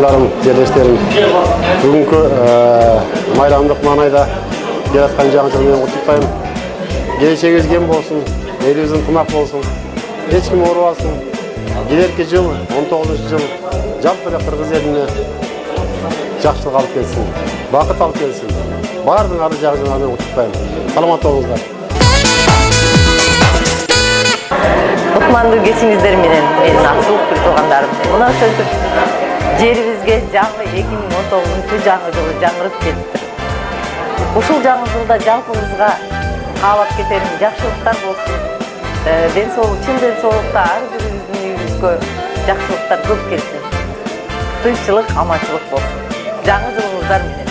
Ағайларым, жерлестерім, бүгінгі майрамдық маңайда келатқан жаңа жылмен құттықтаймын. Келешегіңіз кем болсын, еліңіздің тымақ болсын, ешкім ауырбасын. Келергі жыл, 19 жыл, жалпы қырғыз еліне жақсылық алып келсін, бақыт алып келсін. Бардың ары жағы жылмен құттықтаймын. Саламат болыңыздар. Кутмандуу кечиңиздер менен менин аксылык бир туугандарым. Мына сөздөр жерибизге жаңы 2019 жаңы жылы жаңырып келиптир. Ушул жаңы жылда жалпыбызга каалап кетерим жакшылыктар болсун. Чын денсаулыкта ар бирибиздин үйүбүзгө жакшылыктар көп келсин. Тынччылык, аманчылык болсун. Жаңы жылыңыздар менен.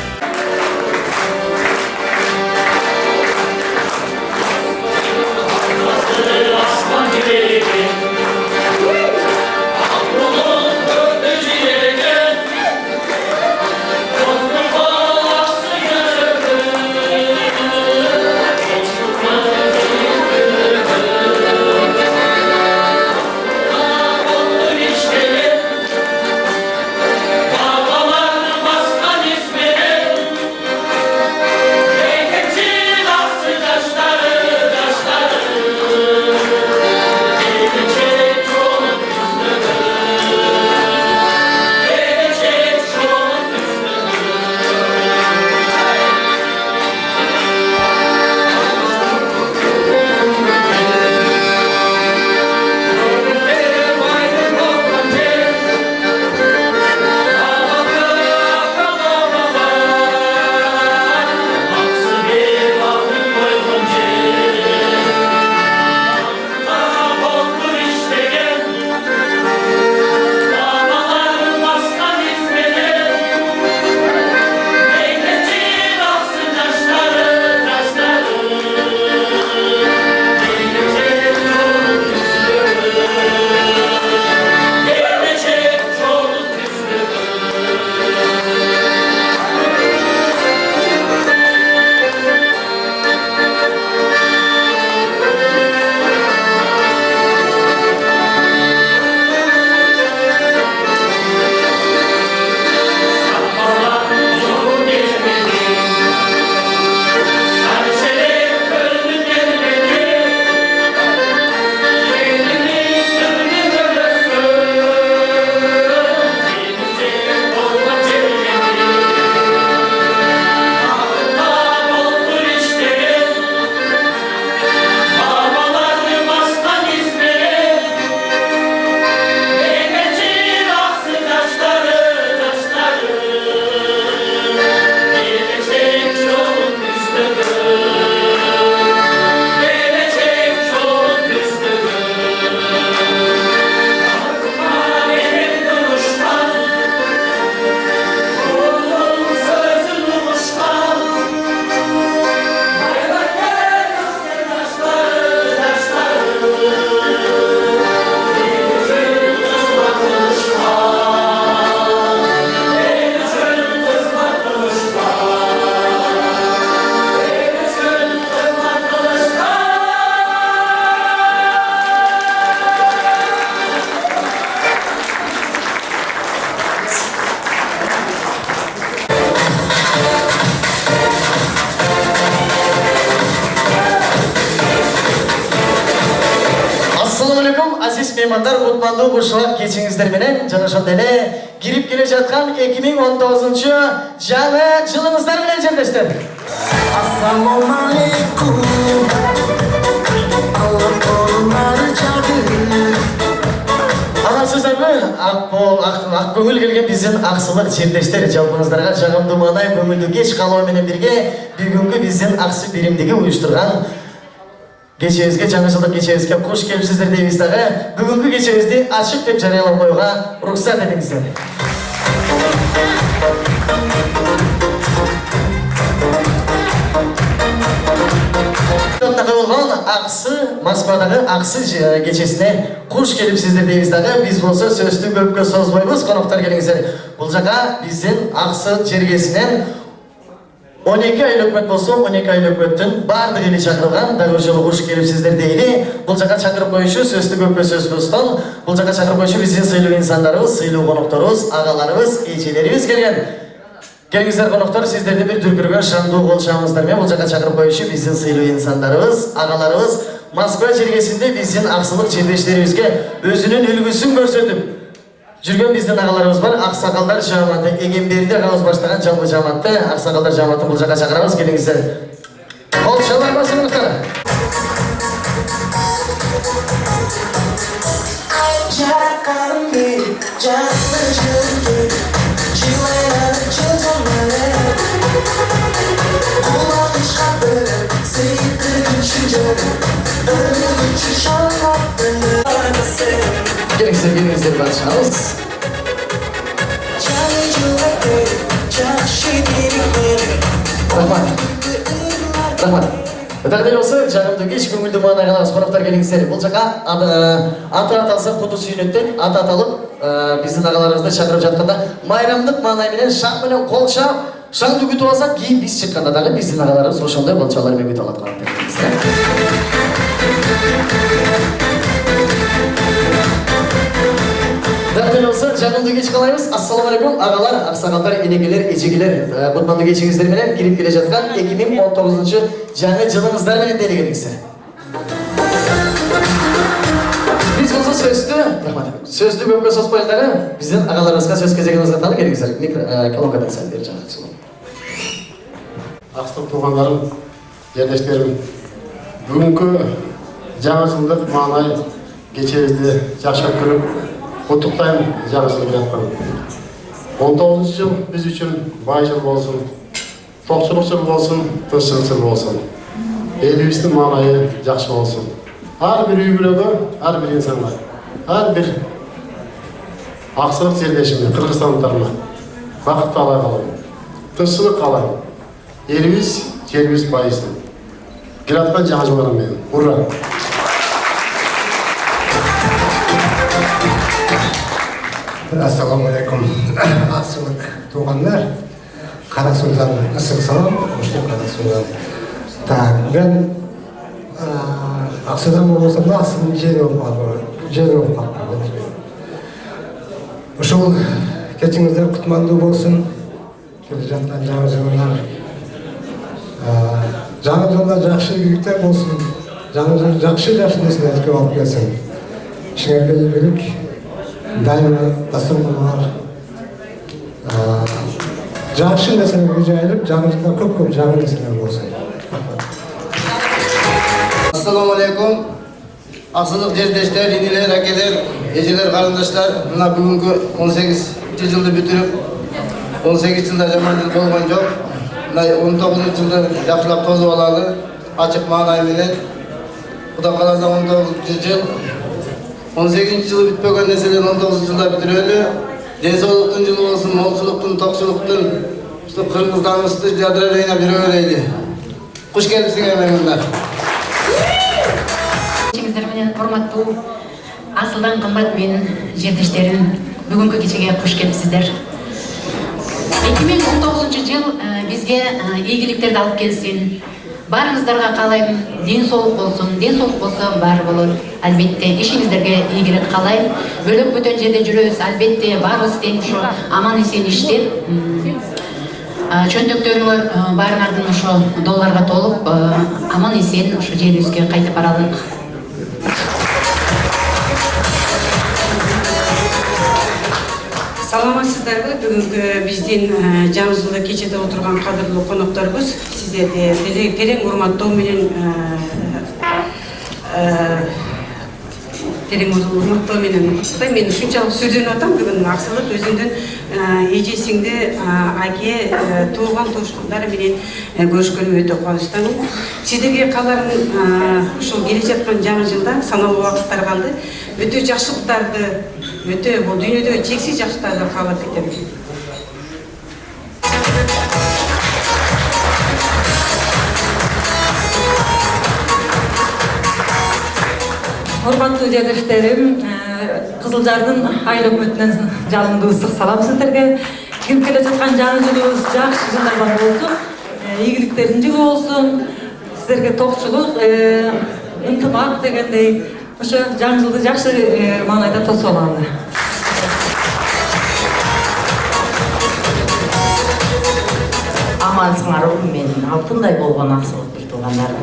Меймандар, Кутмандуу кушулак кечиңиздер менен жана ошондой эле кирип келе жаткан 2019 жаңы жылыңыздар менен жерлештер. Ассалаумалейкум. Аласыздарбы? Ак көңүл келген биздин аксылык жерлештер, жалпыңыздарга жагымдуу маанай көңүлдүү кеч каалоо менен бирге бүгүнкү биздин аксы биримдиги уюштурган кечебизге, жаңы жылдык кечебизге куш келипсиздер дейбиз дагы. Бүгүнкү кечебизди ачык деп жарыялап коюуга уруксат этиңиздер. болгон аксы, Москвадагы аксы кечесине куш келипсиздер дейбиз дагы. Биз болсо сөздү көпкө созбойбуз, коноктор келиңиздер. Бул жака биздин аксы жергесинен 12 айлық өкмет болса, 12 айлық өкметтің бардық елі шақырылған, дағы жылы құш келіпсіздер дейді. Бұл жаққа шақырып қойышы, сөзді көппе сөз бөстон. Бұл жаққа шақырып қойышы біздің сыйлы инсандарымыз, сыйлы қонақтарымыз, ағаларымыз, ейшелеріміз келген. Келіңіздер қонақтар, сіздерді бір дүркірген шаңды қол шаңыздармен бұл жаққа шақырып қойышы біздің сыйлы инсандарымыз, ағаларымыз, Москва жергесінде біздің ақсылық жерлештерімізге өзінің үлгісін көрсетіп жүрген біздің ағаларымыз бар. Ақсақалдар жаматы, Егенберді ағамыз баштаған жалпы жаматты, ақсақалдар жаматын бұл жаққа шақырамыз. Келіңіздер. Қол шалар басыңыздар. Келіңіздер, келіңіздер баршаңыз. Рахмат. Дағдел осы, жағымды кеш көңілді маңай қалағыз қонақтар келіңіздер. Бұл жаққа аты аталса құты сүйінеттен аты аталып, біздің ағаларымызды шақырып жатқанда майрамдық маңайменен шақменен қол шақ, шаңды күтіп алсақ, кейін біз шыққанда дағы біздің ағаларымыз ошондай қолшалармен күтіп алады қонақтар. Дағдел осы, жағымды кеш қалаймыз. Ассалаумағалейкум, ағалар, ақсақалдар, енекелер, ежегелер. Құтманды кешіңіздер менен кіріп келе жатқан 2019 жаңа жылыңыздар менен деле келіңіздер. Біз болса сөзді көпке созбайындағы біздің ағаларымызға сөз кезегімізді таны келіңіздер. Колонкадан сәл бері жатыр. Ақсылық туғандарым, жерлештерім, бүгінгі жаңа жылдық маңай кешеңізді жақсы көріп, құттықтаймын жаңа жыл келатқан. 19 жыл біз үшін бай жыл болсын, тоқшылық жыл болсын, тыныштық жыл болсын. Еліміздің маңайы жақсы болсын. Әрбір үй бүлігі, әрбір инсанға, әрбір ақсылық жерлешіме, қырғызстандықтарыма бақытты ала қалайын, тыныштық қалайын. Еліміз, жеріміз байысын. Келатқан жаңа жылдарымен. Ура! Ассалаумағалейкум, ақсылық туғандар, Қарасудан ысық салам, ұштық Қарасудан. Так, мен ақсыдан болсам да ақсының жері болып қалды. Ұшыл кетіңіздер құтманды болсын, келе жатқан жаңа жылдар. Жаңа жылда жақсы үйіктер болсын, жаңа жылда жақсы нәрселер алып келсін. Ішіңерге игілік, дайыма дастан бар. Жақсы нәрселерге жайылып, жаңа жылда көп жаңа нәрселер болсын. Ассалаумағалейкум. Ақсылық жерлештер, енелер, әкелер, ежелер, қарындаштар, мына бүгінгі 18 жылды бүтіріп, 18 жылда жаман жыл болған жоқ. 19 жылда жақсылап тозып алады, ашық маңайменен. Құда қаласа 19 жыл, 18 жылы бүтпеген нәрселер 19 жылда бүтіреді. Денсаулықтың жылы болсын, молшылықтың, тоқшылықтың, қырғызданымызды жадырайына бір өйлейді. Құш келіпсіңер меңіндар. Менен форматтуу асылдан кымбат менин жердештерим бүгүнкү кечеге кош келипсиздер. 2019 жыл бизге ийгиликтерди алып келсин. Баарыңыздарга каалайм, ден соолук болсун. Ден соолук болсо баары болор. Албетте ишиңиздерге ийгилик каалайм. Бөлөк бөтөн жерде жүрөбүз, албетте баарыбыз тең ошо аман эсен иштеп, чөндөктөрүңөр баарыңардын ошо долларга толуп, аман эсен ошо жерибизге кайтып баралык. Саламатсыздарбы, бүгүнкү биздин жаңы жылда кечеде отурган кадырлуу конокторубуз, сиздерди терең урматтоо менен куттуктайм. Мен ушунчалык сүрдөнүп атам, бүгүн Аксылык өзүнүн эжесиңди аке тууган туушкандары менен көрүшкөнүмө өтө кубанычтамын. Сиздерге кааларым ушул келе жаткан жаңы жылда саналуу убакыттар калды. Өтө жакшылыктарды, өтө бул дүйнөдө чексиз жакшылыктарды каалап кетем. Урматтуу жерлештерим, Кызылжардын айыл өкмөтүнөн жалындуу ысык салам сиздерге. Кирип келе жаткан жаңы жылыбыз жакшы жылдарга болсун. ийгиликтердин жүгү болсун, сиздерге токчулук, ынтымак дегендей ошо жаңы жылды жакшы маанайда тосуп алалы. Амансыңар менин алтындай болгон аксылык бир туугандарым.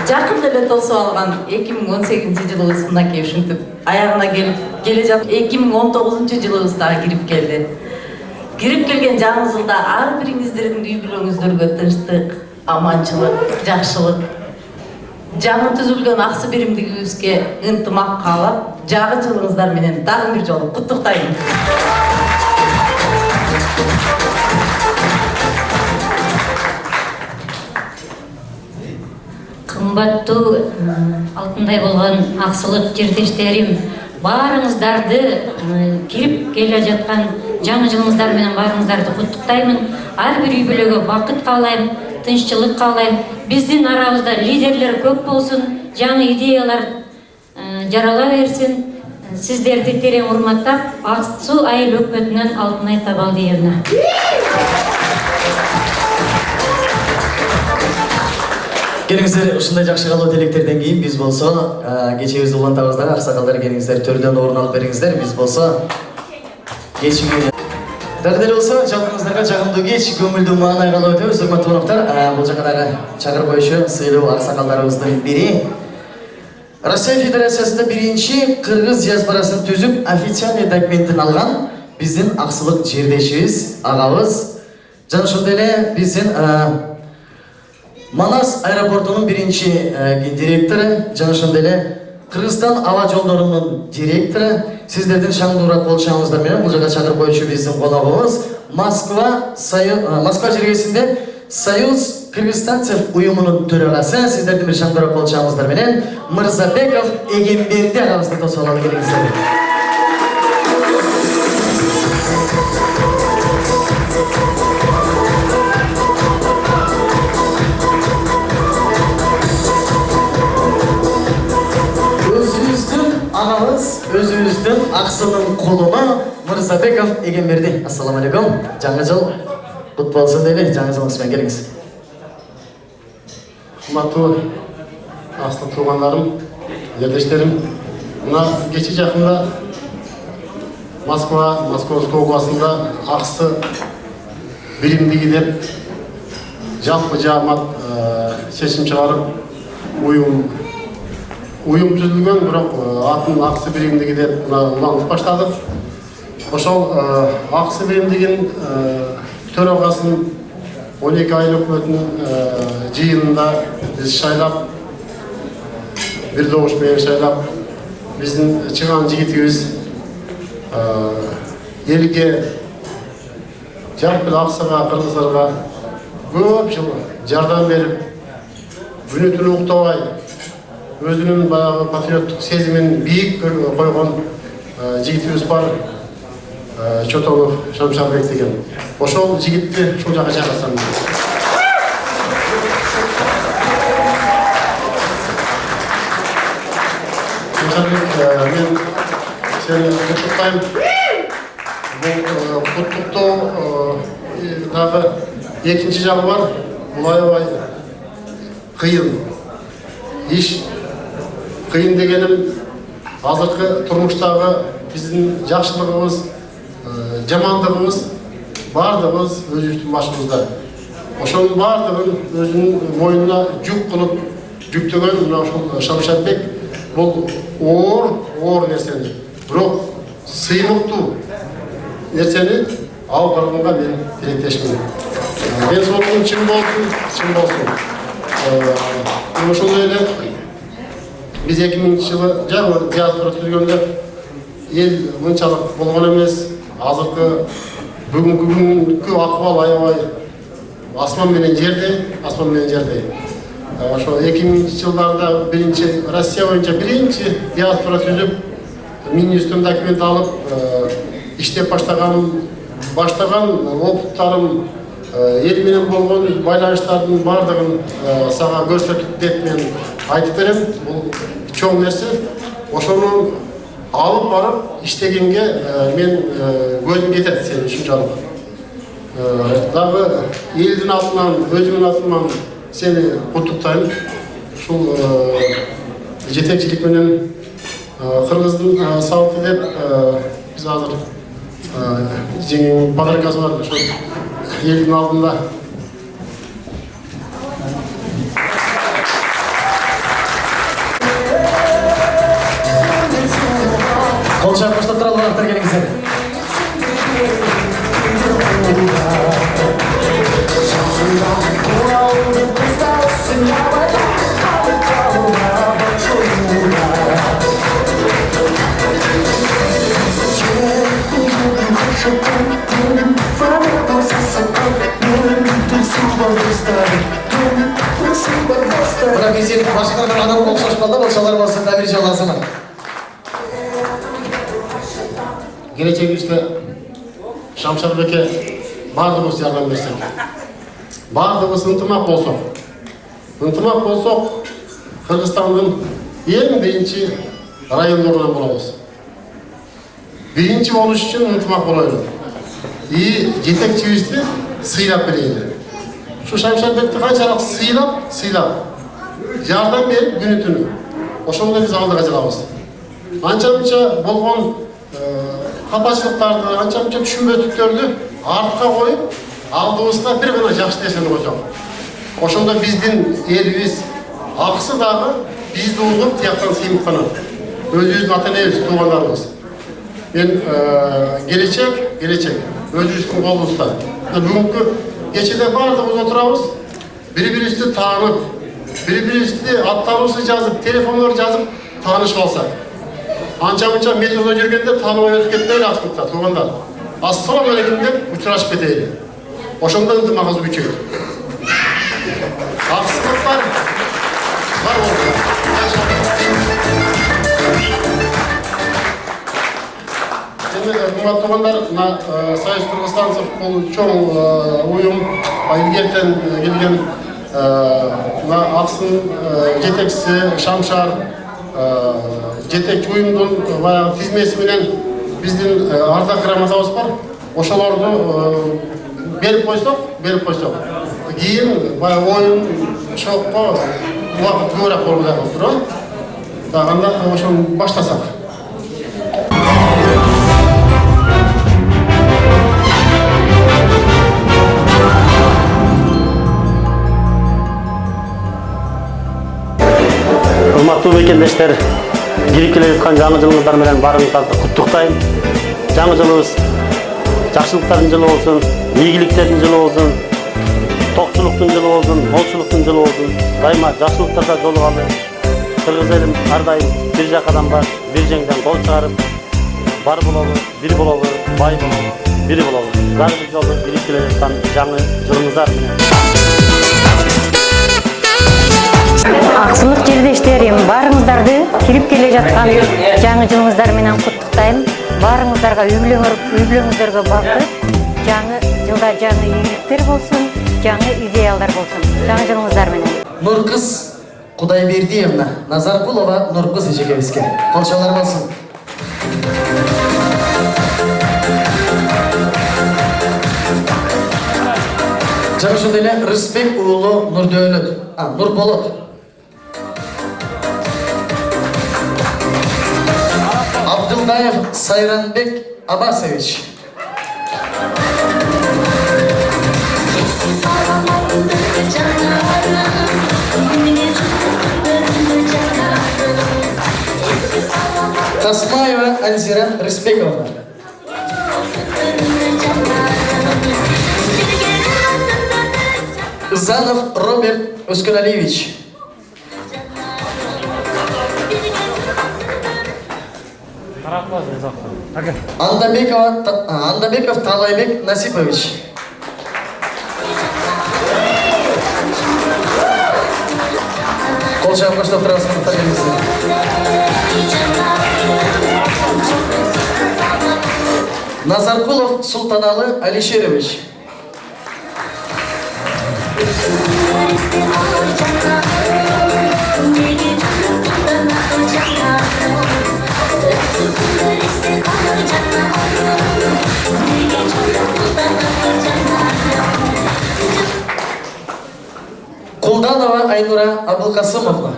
Жакында эле тосуп алган 2018-жылыбыз мынакей ушинтип аягына келе жатып 2019-жылыбыз дагы кирип келди. Кирип келген жаңы жылда ар бириңиздердин үй бүлөңүздөргө тынчтык, аманчылык, жакшылык, жаңы түзүлгөн аксы биримдигибизге ынтымак каалап, жаңы жылыңыздар менен дагы бир жолу куттуктайм. Кымбаттуу алтындай болгон аксылык жердештерим, баарыңыздарды кирип келе жаткан жаңы жылыңыздар менен баарыңыздарды куттуктаймын. Ар бир үй бүлөгө бакыт каалайм, тынччылык каалайм. Биздин арабызда лидерлер көп болсун, жаңы идеялар жарала берсин. Сиздерди терең урматтап, Аксу айыл өкмөтүнөн Алтынай Табалдиевна. Келиңиздер, ушундай жакшы калуу тилектерден кийин биз болсо кечебизди улантабыз дагы. Аксакалдар келиңиздер, төрдөн орун алып бериңиздер. Биз болсо кечиге дагы деле болсо жалпыңыздарга жагымдуу кеч, көңүлдүү маанай калып өтөбүз. Урматтуу коноктор, бул жака дагы чакырып коюшу сыйлуу аксакалдарыбыздын бири. Россия Федерациясында биринчи кыргыз диаспорасын түзүп, официальный документин алган биздин аксылык жердешибиз, агабыз. Жана ошондой эле биздин Манас аэропортунун биринчи директору, жана ошондой эле Кыргызстан аба жолдорунун директору. Сиздердин шаңдуураак болушуңуздар менен бул жака чакырып коючу биздин коногубуз Москва жергесинде Союз кыргызстанцев уюмунун төрагасы. Сиздердин бир шаңдуураак болушуңуздар менен Мырзабеков Эгемберди агабызды тосуп алалы келиңиздер. Өзүбүздүн аксынын кулуна Мырзабеков Эгемберди. Ассаламу алейкум. Жаңы жыл кут болсун дейли. Жаңы жылыңыз менен келиңиз. Кымбаттуу аксылык туугандарым, жердештерим, мына кече жакында Московской областында аксы биримдиги деп жалпы жаамат чечим чыгарып уюм түзүлгөн, бирок атын аксы биримдиги деп улантып баштадык. Ошол аксы биримдигин төрагасын 12 айыл өкмөтүнүн жыйынында биз шайлап, бир добуш менен шайлап, биздин чыган жигитибиз элге, жалпы аксыга, кыргыздарга көп жыл жардам берип, күнү түнү уктабай, өзүнүн баягы патриоттук сезимин бийик койгон жигитибиз бар, Чотонов Шамшарбек деген. Ошол жигитти ушул жака чакырсам. Шамшарбек, мен сени куттуктайм. Бул куттуктоо дагы экинчи жагы бар. Бул аябай кыйын иш. Кыйын дегеним азыркы турмуштагы биздин жакшылыгыбыз, жамандыгыбыз бардыгыбыз өзүбүздүн башыбызда. Ошонун бардыгын өзүнүн моюнуна жүк кылып жүктөгөн мына ушул Шамшарбек бул оор нерсени, бирок сыймыктуу нерсени алып барганга мен тилектешмин. Мен сонун чын болсун. Ошондой эле биз 2000-жылы жаңы диаспора түзгөндө эл мынчалык болгон эмес. Азыркы бүгүнкү акыбал аябай асман менен жердей. Ошо 2000-жылдарда биринчи Россия боюнча биринчи диаспора түзүп, Министрден документ алып, иштеп баштаган опыттарым, эл менен болгон байланыштардын бардыгын сага көрсөтүп деп мен айтып берем. Бул чоң нерсе. Ошону алып барып иштегенге мен көзүм кетет сен ушунчалык. Дагы элдин атынан, өзүмдүн атыман сени куттуктайм. Ушул жетекчилик менен кыргыздын салты деп биз азыр жеңиң подаркасы бар ошо элдин алдында. Кол чаап баштап туралыңыздар, келиңиздер. Мына биздин башкарган адамга окшошпалда болсолар болсун да бир жалгасына. Келечегибизде Шамшар беке бардыгыбыз жардам берсек, бардыгыбыз ынтымак болсок, Кыргызстандын эң биринчи райондорунан болобуз. Биринчи болуш үчүн ынтымак болойлу. Жетекчибизди сыйлап берели. Ушу Шамшар бекти канчалык сыйлап, жардам берип күнү түнү. Ошондо биз алдыга жылабыз. Анча-мынча болгон капачылыктарды, анча-мынча түшүнбөтүктөрдү артка коюп, алдыбызга бир гана жакшы нерсени койсок. Ошондо биздин элибиз акысы дагы бизди угуп тияктан сыймыктанат. Өзүбүздүн ата-энебиз, туугандарыбыз. Мен келечек өзүбүздүн колубузда. Бүгүнкү кечеде бардыгыбыз отурабыз, бири-бирибизди таанып, бири-бирибизди аттарыбызды жазып, телефондор жазып таанышып алсак. Анча-мынча метрода жүргенде тааныбай өтүп кетпейли аксылыкта, туугандар. Ассалам алейкум деп учурашып кетейли. Ошондо ынтымагыбыз күчөйт. Аксылыктар бар болду. Кымбаттуу туугандар, Союз Кыргызстан бул чоң уюм, илгертен келген Аксын жетекчиси Шамшар жетекчи уюмдун баягы тизмеси менен биздин ардак грамотабыз бар. Ошолорду берип койсок, кийин баягы оюн шокко убакыт көбүрөөк болуп жатат турат. Анда ошону баштасак. Урматтуу мекендештер, кирип келе жаткан жаңы жылыңыздар менен баарыңыздарды куттуктайм. Жаңы жылыбыз жакшылыктардын жылы болсун, ийгиликтердин жылы болсун, токчулуктун жылы болсун, молчулуктун жылы болсун. Дайыма жакшылыктарда жолугалы. Кыргыз элим ар дайым бир жакадан баш, бир жеңден кол чыгарып, бар бололу, бир бололу, бай бололу, бири бололу. Дагы бир жолу кирип келе жаткан жаңы жылыңыздар менен. Аксылык жердештерим, баарыңыздарды кирип келе жаткан жаңы жылыңыздар менен куттуктайм. Баарыңыздарга үй-бүлөңүздөргө бакыт, жаңы жылда жаңы ийгиликтер болсун, жаңы идеялдар болсун. Жаңы жылыңыздар менен. Нуркыз Кудайбердиевна, Назаркулова Нуркыз эжекебизге. Колчолор болсун. Жана ошондой эле Рысбек уулу Нурболот. Абдулдаев Сайранбек Абасович. Тасмаева Анзира Рысбековна. Занов Роберт Осканалевич. Андабеков Талайбек Насипович. Кол чаап баштап турасыңыздар, келиңиздер. Назаркулов Султаналы Алишерович. Кулданова Айнура Абылкасымовна.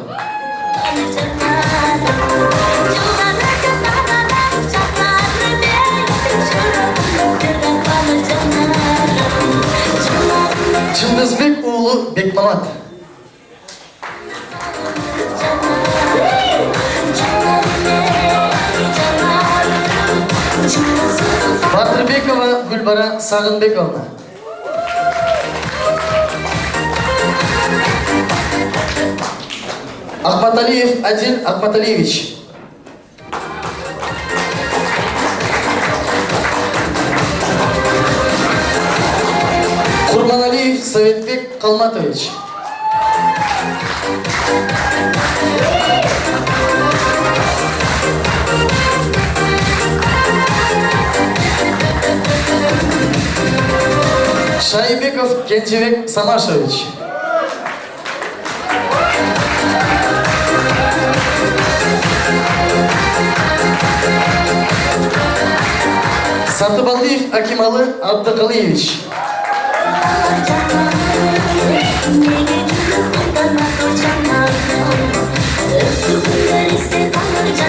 Чындызбек уулу Бекмамат. Батырбекова Гүлбара Сагынбековна. Ахматалиев Адил Ахматалиевич. Курманалиев Советбек Калматович. Шайбеков Кенжебек Самашевич. Сатыбалдиев Акималы Абдыкалиевич.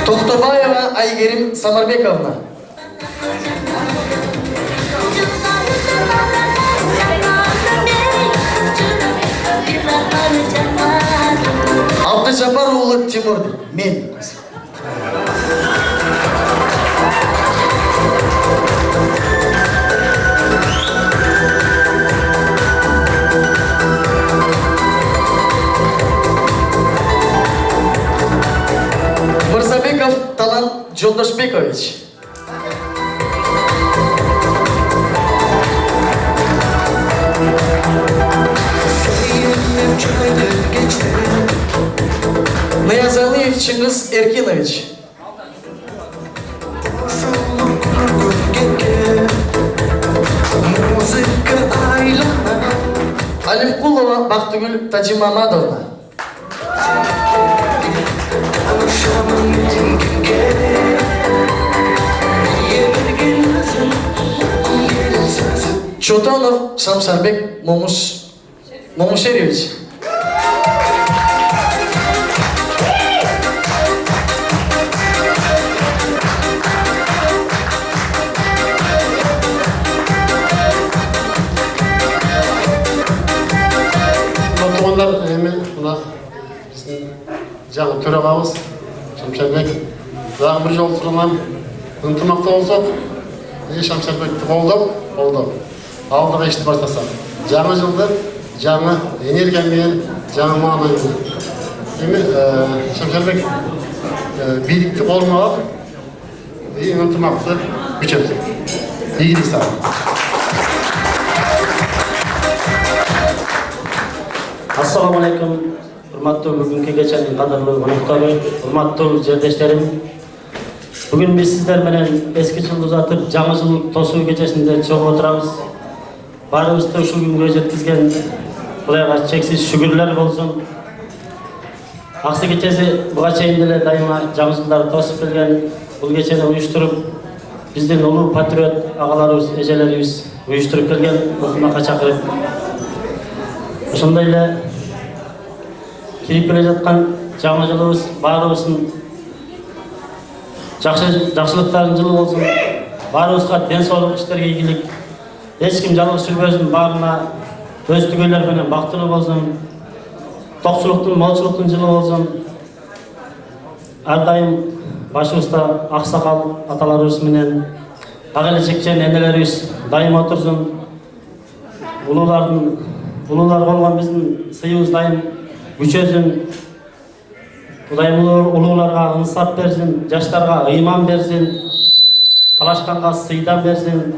Тохтобаева Айгерим Самарбековна. Абдыжапар уулу Тимур. Мен. Мырзабеков Талан Жолдашбекович. Наязалиев Чингиз Эркинович. Алимкулова Бактыгүл Тажимамадовна. Чотонов Шамшарбек Момушеревич. Туғандар емен мына біздің жаңа төрағамыз Шамшарбек дағы бір жол тұрман ынтымақта болсақ, Шамшарбекті қолдау. Алдыға ішті бастасақ. Жаңа жылды жаңа энергиямен, жаңа мағынаймен. Шамшарбек билікті қолына алып, ынтымақты күшейтті. Игілік саған. Ассаламу алейкум, урматтуу бүгүнкү кеченин кадырлуу коноктору, урматтуу жердештерим. Бүгүн биз сиздер менен эски жылды узатып, жаңы жыл тосуу кечесинде чогуу отурабыз. Баарыбызды ушул күнгө жеткизген Кудайга чексиз шүгүрлөр болсун. Аксы кечеси буга чейин деле дайыма жаңы жылдарды тосуп келген, бул кечени уюштуруп, биздин улуу патриот агаларыбыз, эжелерибиз уюштуруп келген ынтымакка чакырып, ошондой эле кирип келе жаткан жаңы жылыбыз баарыбыздын жакшылыктардын жылы болсун. Баарыбызга ден соолук, иштерге ийгилик, эч ким жалгыз жүрбөсүн, баарына өз түгөйлөр менен бактылуу болсун. Токчулуктун, молчулуктун жылы болсун. Ар дайым башыбызда аксакал аталарыбыз менен ак элечекчен энелерибиз дайым отурсун. Улуулар болгон биздин сыйыбыз дайым күчөсүн. Кудайым улууларга ынсап берсин, жаштарга ыйман берсин, талашканга сыйдан берсин.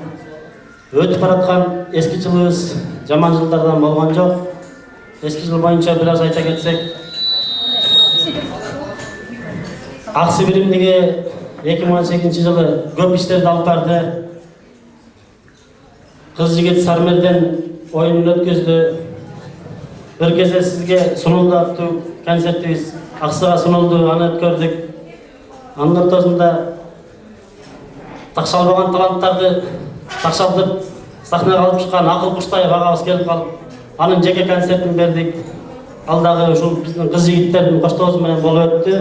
Өтүп бараткан эски жылыбыз жаман жылдардан болгон жок. Эски жыл боюнча бир аз айта кетсек, Аксы биримдиги 2018 жылы көп иштерди алып барды. Кыз жигит Сармерден оюнун өткөздү. Бир кезде сизге сунулду аттуу концертибиз Аксыга сунулду, аны өткөрдүк. Анын ортосунда такшалбаган таланттарды такшалтып сахнага алып чыккан Акыл Куштаев агабыз келип калып, анын жеке концертин бердик. алдағы ушул биздин кыз жигиттердин коштоосу менен болуп өттү.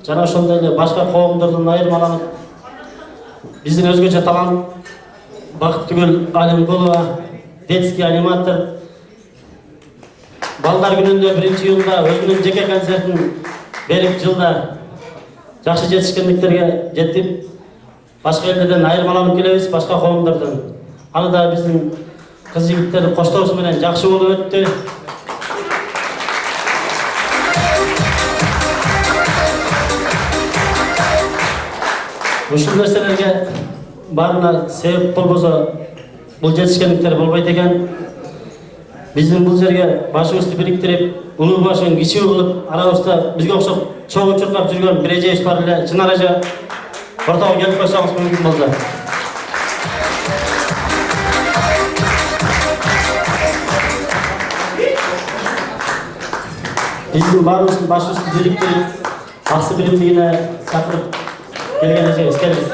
Жана ошондой эле башка коомдордон айырмаланып биздин өзгөчө талант Бакыттыгүл Алимгулова, детский аниматор, балдар күнүндө 1-июнда өзүнүн жеке концертин берип жылда жакшы жетишкендиктерге жетип, башка элдерден айырмаланып келебиз, башка коомдордон. Аны да биздин кыз жигиттер коштоосу менен жакшы болуп өттү. Ушул нерселерге барына себеп болбосо бул жетишкендиктер болбойт экен. Биздин бул жерге башыбызды бириктирип, улуу башын кичүү кылып, арабызда бизге окшоп чогуу чуркап жүргөн бир эжебиз бар эле. Чынар эже ортого келип койсоңуз мүмкүн болсо. Биздин баарыбыздын башыбызды бириктирип, аксы биримдигине чакырып келген эжебиз келиңиз.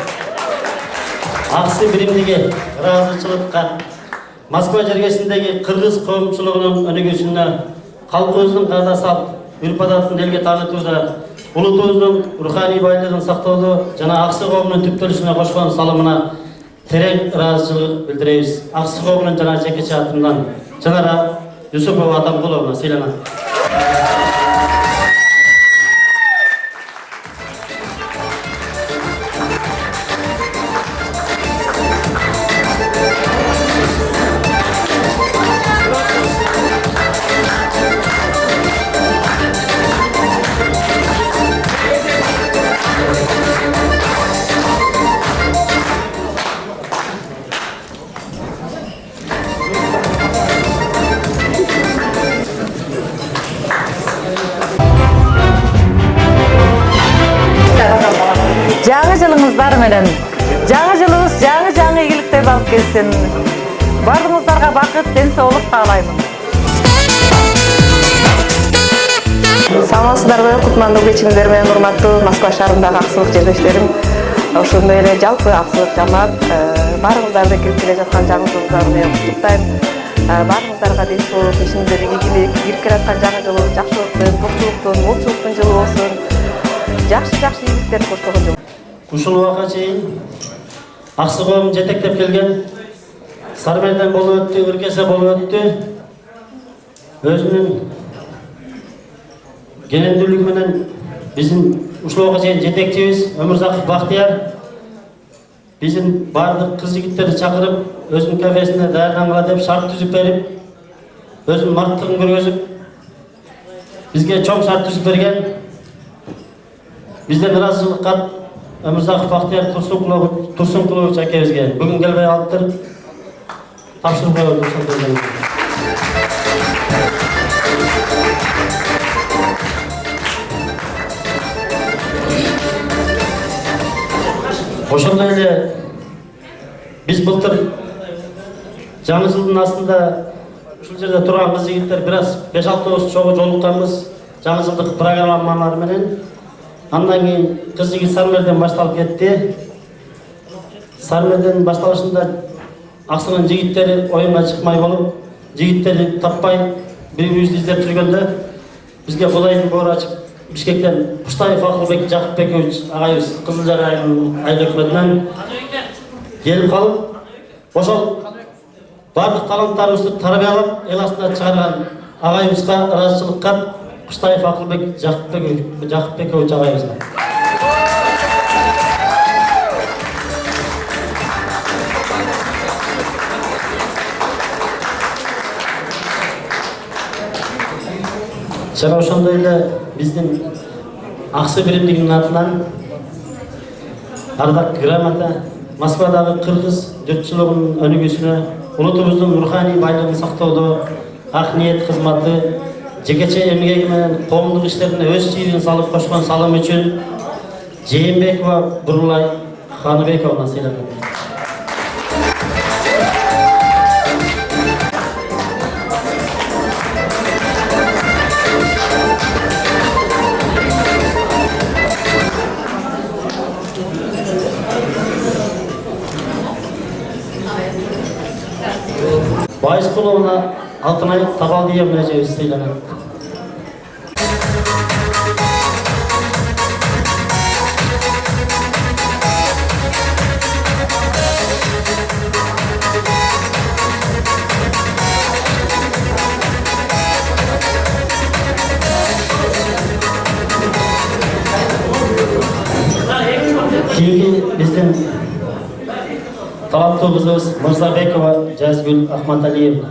Аксы биримдиги ыраазычылыкка Москва жергесиндеги кыргыз коомчулугунун өнүгүүсүнө, калкыбыздын каада салт, үрп-адатын элге таанытууда, улутубуздун руханий байлыгын сактоодо жана Аксы коомунун түптөлүшүнө кошкон салымына терең ыраазычылык билдиребиз. Аксы коомунун жана жекече атымдан Жанара Юсупова Атамгуловна сыйланат. Жаңы жылыңыздар менен, жаңы жылыңыз жаңы ийгиликтерди алып келсин. Баарыңыздарга бакыт, ден соолук каалаймын. Саламатсыздарбы, кутмандуу кечиңиздер менен урматтуу Москва шаарындагы аксылык жердештерим. Ошондой эле жалпы аксылык жамаат баарыңыздарды кирип келе жаткан жаңы жылыңыздар менен куттуктайм. Баарыңыздарга ден соолук, ишиңиздерге ийгилик, кирип келе жаткан жаңы жылы жакшылыктын, токчулуктун, молчулуктун жылы болсун. Жакшы ийгиликтерди коштогон жыл. Ушул убакка чейин Аксы коом жетектеп келген Сармерден болуп өттү, Ыркесе болуп өттү. Өзүнүн кенендүүлүгү менен биздин ушул убакка чейин жетекчибиз Өмүрзаков Бактияр биздин баардык кыз жигиттерди чакырып, өзүнүн кафесине даярдангыла деп шарт түзүп берип, өзүнүн марттыгын көргөзүп, бизге чоң шарт түзүп берген. Бизден ыраазычылык кат Өмүрзаков Бактияр Турсункулович акебизге бүгүн келбей калыптыр. Тапшырып коебуз. Ошондой эле биз былтыр жаңы жылдын астында ушул жерде турган кыз жигиттер бир аз 5-6 чогуу жолукканбыз жаңы жылдык программалар менен. Андан кийин кыз жигит Сармерден башталып кетти. Сармерден башталышында Аксынын жигиттери оюнга чыкмай болуп, жигиттерди таппай бири-бирибизди издеп жүргөндө бизге Кудайдын боору ачып Бишкектен Куштаев Акылбек Жакыпбекович агайыбыз Кызылжар айылынын айыл өкмөтүнөн келип калып, ошол бардык таланттарыбызды тарбиялап, эл астына чыгарган агайыбызга ыраазычылык кат Куштаев Акылбек Жакыпбекович агайыбызга. Жана ошондой эле биздин Аксы биримдигинин атынан ардак грамота Москвадагы кыргыз журтчулугунун өнүгүүсүнө, улутубуздун руханий байлыгын сактоодо ак ниет кызматы, жекече эмгеги менен коомдук иштерине өз чийин салып кошкон салым үчүн Жээнбекова Бурулай Ханыбековна сыйланат. Байыскуловна Алтынай Табалдиев эжебиз сыйланат. Keyingi bizden talaplı kızımız Mirzabekova Jazgul Ahmadaliyevna.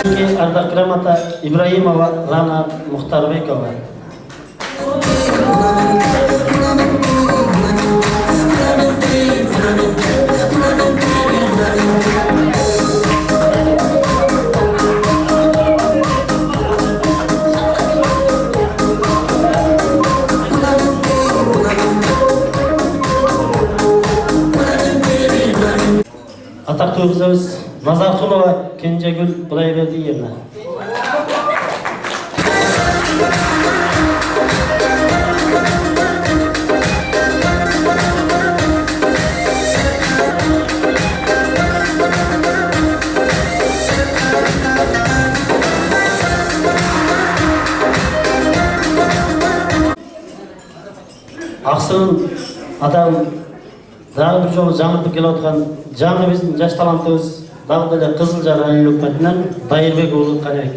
Keyingi Ardak Ramata İbrahimova Rana Muhtarbekova. Ataklı kızımız Nazarkulova Kencegül Bulayverdiyevna. Ақсының адам дағы бір жолы жаңыртып келе отырған жаңы біздің жас талантымыз дағы деле Қызылжар айыл өкметінен Дайырбек уулу Қаныбек.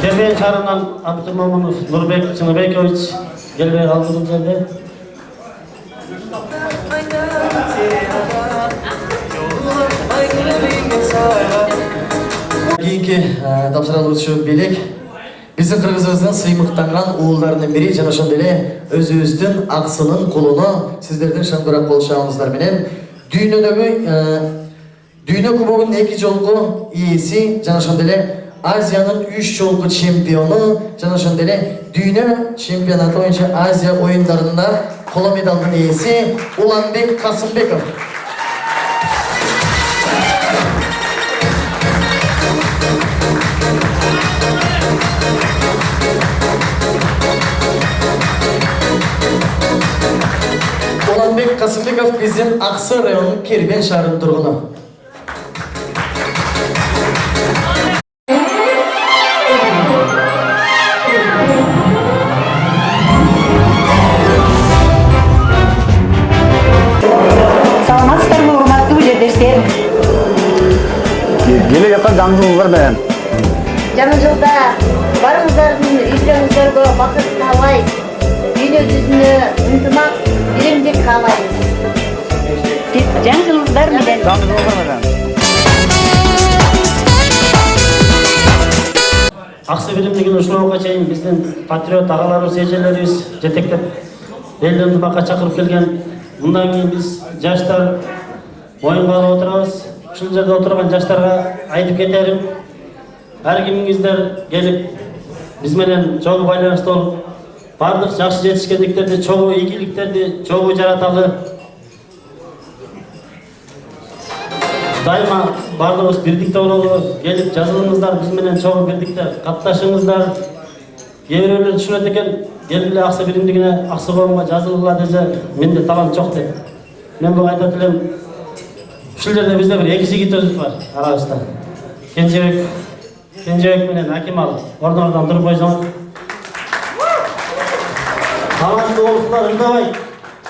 Кербен шаарынан Абдымомунов Нурбек Чыныбекович келбей калды бул жерде. Кийинки тапшырылуучу бийлик биздин кыргызыбыздын сыймыктанган уулдарынын бири жана ошондой эле өзүбүздүн Аксынын кулуну сиздердин шаңдырак болушуңуздар менен дүйнө кубогунун 2 жолку ээси жана ошондой эле Азиянын 3 жолку чемпиону жана ошондой эле дүйнө чемпионаты боюнча Азия оюндарында коло медалдын ээси Уланбек Касымбеков. Уланбек Касымбеков биздин Аксы районунун Кербен шаарынын тургуну. Саламатсыздарбы, урматтуу жерлештер? Келе жатқан жаңы жылыңыздар менен. Жаңы жылда барыңыздардын үйлөрүңүздөргө бакыт каалайт, дүйнө жүзүнө ынтымак, биримдик каалайбыз. Жаңы жылыңыздар менен. Аксы биримдигин ушунга чейин биздин патриот агаларыбыз, эжелерибиз жетектеп элди ынтымакка чакырып келген. Мындан кийин биз жаштар моюнга алып отурабыз. Ушул жерде отурган жаштарга айтып кетерим, ар кимиңиздер келип биз менен чогуу байланышта болуп, бардык жакшы жетишкендиктерди, чогуу ийгиликтерди чогуу жараталы. Дайыма бардыгыбыз бирдикте бололу, келип жазылыңыздар, биз менен чогуу бирдикте катташыңыздар. Кээ бирөөлөр түшүнөт экен, келгиле Аксы биримдигине, Аксы коомго жазылгыла десе, менде талант жок деп. Мен буга айтат элем, ушул жерде бизде бир эки жигитибиз бар арабызда. Кенжебек менен Акимал ордуңардан туруп койсоңор. Таланттуу болушулар ырдабай.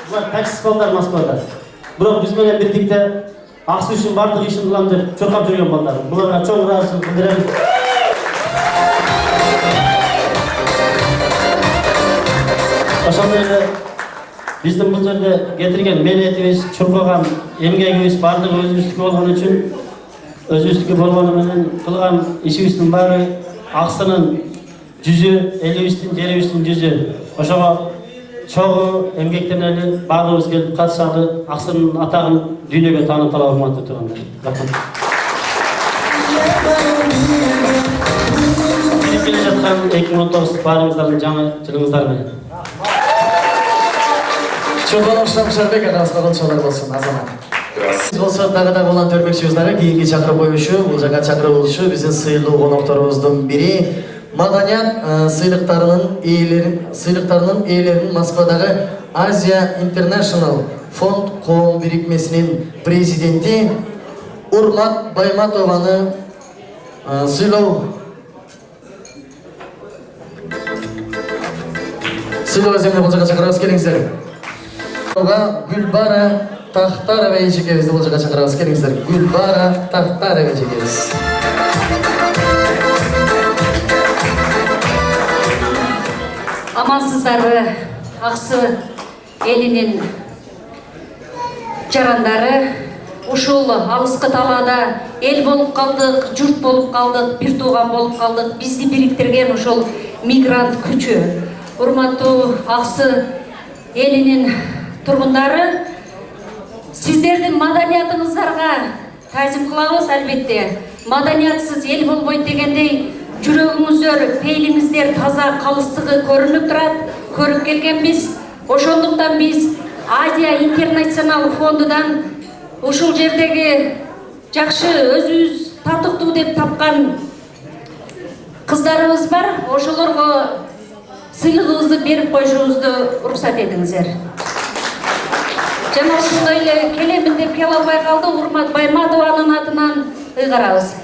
Булар таксист балдар Москвада. Бирок биз менен бирдикте Аксы үчүн бардык ишин кылам деп чуркап жүргөн балдар. Буларга чоң ыраазычылык билдирем. Ошондой эле биздин бул жерде кетирген мээнетибиз, чуркаган эмгегибиз бардыгы өзүбүздүкү болгон үчүн, өзүбүздүкү болгону менен кылган ишибиздин баары Аксынын жүзү, элибиздин, жерибиздин жүзү. Ошого чогуу эмгектенели баардыгыбыз келип катышалы, Аксынын атагын дүйнөгө тааныталы урматтуу туугандар. Рахмат. Кыргызстан 2019 барыңыздардын жаңы жылыңыздар менен. Чоңдон Шамшарбек агабызга колчолор болсун, азамат. Биз болсо дагы волонтер bekçiyizdары кийинки чакырып коюшу, бул жака чакырып алышы биздин сыйлуу конокторубуздун бири. Маданият сыйлыктарынын ээлерин Москвадагы Азия International фонд коом бирикмесинин президенти Урмат Байматованы сыйлоо земле бул жака чакырабыз, келиңиздер. Гүлбара Тахтарова эжекебизди бул жака чакырабыз, келиңиздер. Гүлбара Тахтарова эжекебиз. Амансыздарбы, Аксы элинин жарандары. Ушул алыскы талаада эл болуп калдык, журт болуп калдык, бир тууган болуп калдык. Бизди бириктирген ушул мигрант күчү. Урматтуу Аксы элинин тургундары, сиздердин маданиятыңыздарга таазим кылабыз албетте. Маданиятсыз эл болбойт дегендей, жүрөгүңүздөр, пейлиңиздер таза, калыстыгы көрүнүп турат, көрүп келгенбиз. Ошондуктан биз Азия Интернационал фондудан ушул жердеги жакшы, өзүбүз татыктуу деп тапкан кыздарыбыз бар. Ошолорго сыйлыгыбызды берип коюшубузду уруксат этиңиздер. Жана ушундай эле келемин деп келе албай калды, Урмат Байматованын атынан ыйгарабыз.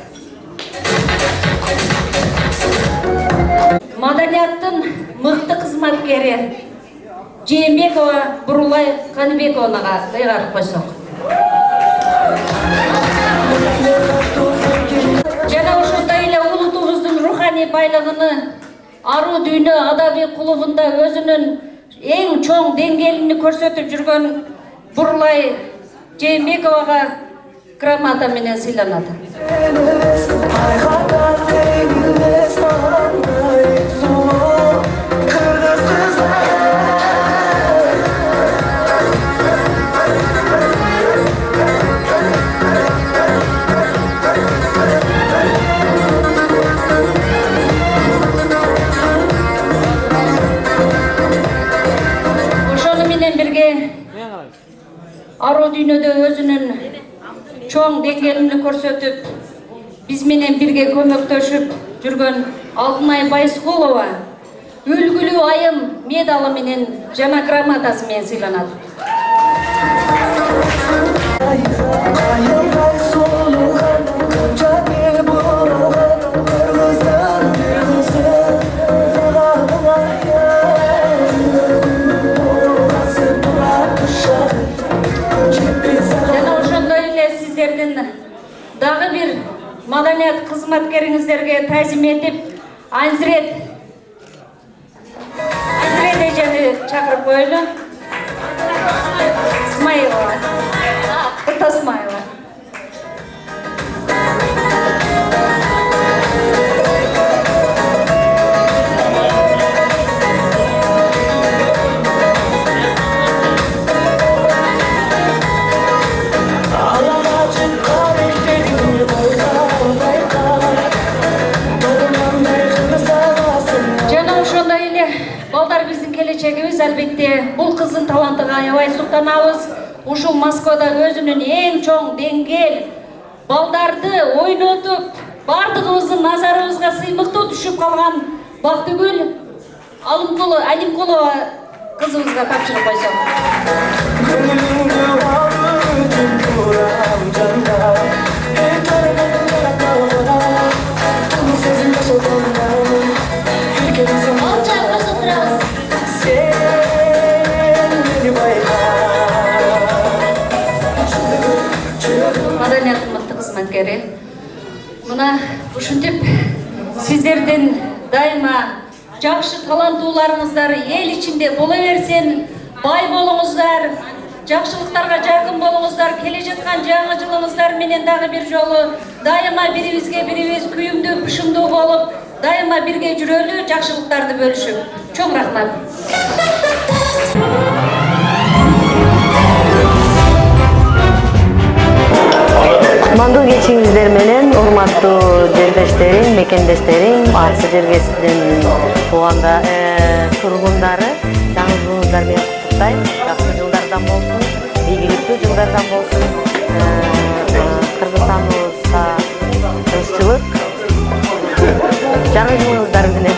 Маданияттын мыкты кызматкери Жээнбекова Бурулай Каныбековага ыйгарып койсок. Жана ушундай эле улутубуздун руханий байлыгыны Аруу Дүйнө Адаби клубунда өзүнүн эң чоң деңгээлini көрсөтүп жүргөн Бурулай Жээнбековага грамота менен сыйланат. Аруу дүйнөдө өзүнүн чоң деңгээлini көрсөтүп, биз менен бирге көмөктөшүп жүргөн Алтынай Байскулова үлгүлүү айым медалы менен жана грамотасы менен сыйланат. Дагы бир маданият кызматкериңиздерге таазим этип, Анзирет эжени чакырып коелу. Исмаилова, Тасмаева. Келечегибиз албетте бул кыздын талантыга аябай суктанабыз. Ушул Москвада өзүнүн эң чоң деңгээл балдарды ойнотуп, бардыгыбыздын назарыбызга сыймыктуу түшүп калган Бактыгүл Алимкулова кызыбызга тапшырып койсок. Маданияттын мыкты кызматкери. Мына ушинтип сиздердин дайыма жакшы таланттууларыңыздар эл ичинде боло берсин, бай болуңуздар, жакшылыктарга жакын болуңуздар, келе жаткан жаңы жылыңыздар менен дагы бир жолу дайыма бирибизге бирибиз күйүмдүү, бышымдуу болуп, дайыма бирге жүрөлү, жакшылыктарды бөлүшүп. Чоң рахмат. Кутмандуу кечиңиздер менен урматтуу жердештерим, мекендештерим, арсы жергесинин тургундары, жаңы жылыңыздар менен куттуктайм. Жакшы жылдардан болсун, ийгиликтүү жылдардан болсун. Кыргызстаныбызга тынччылык. Жаңы жылыңыздар менен.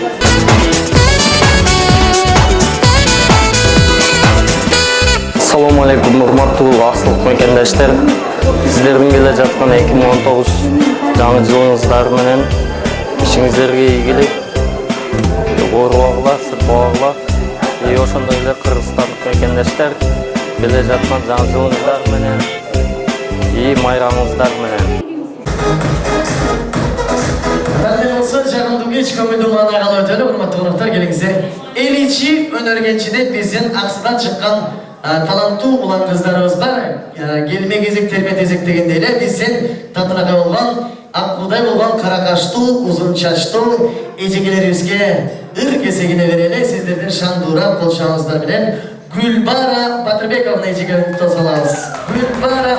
Assalamu alaikum, урматтуу аксылык мекендештер. Сиздердин келе жаткан 2019 жаңы жылыңыздар менен ишиңиздерге ийгилик, оорубагыла, сырбагыла. Ошондой эле кыргызстандык мекендештер келе жаткан жаңы жылыңыздар менен, майрамыңыздар менен. Рахмет болсун, жагымдуу кеч көңүлдүү маанай калып өтөлү, урматтуу коноктор, келиңиздер. Эл ичи өнөргенчиде биздин аксыдан чыккан таланттуу улан кыздарыбыз бар. Келме кезек терме тезек дегендей эле биздин татынакай болгон, ак куудай болгон кара каштуу, узун чачтуу эжекелерибизге ыр кесегине берели. Сиздердин шандуура кол шабыңыздар менен Гүлбара Батырбековна эжекелерин куттуктап салабыз. Гүлбара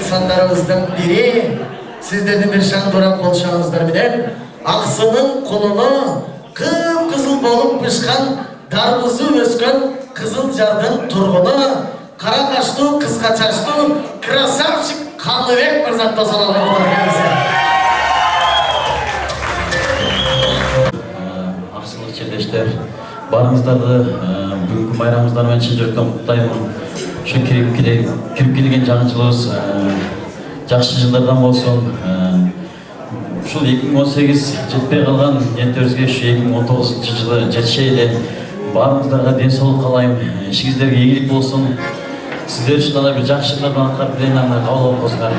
insanlarımızdan biri, sizlerden bir şandıran konuşağınızlar menен Аксынын колуна кып-кызыл болуп пышкан, дарбызы өскөн кызыл жардын тургуну, кара каштуу, кыска чачтуу, красавчик Каныбек мырза тосолот. Аксылык жерлештер, барыңыздарды бүгүнкү майрамыңыздар менен чын жүрөктөн куттаймын. Şu kirip kelген жаңы жылыбыз жакшы жылдардан болсун. Ушул 2018 жетпей калган ниеттерибизге şu 2019 жылы жетишейли. Баарыңыздарга ден соолук каалайм. Ишиңиздерге ийгилик болсун. Сиздер үчүн дагы бир жакшы жылдардан аткарып пленарный кабыл алып коюңуздар.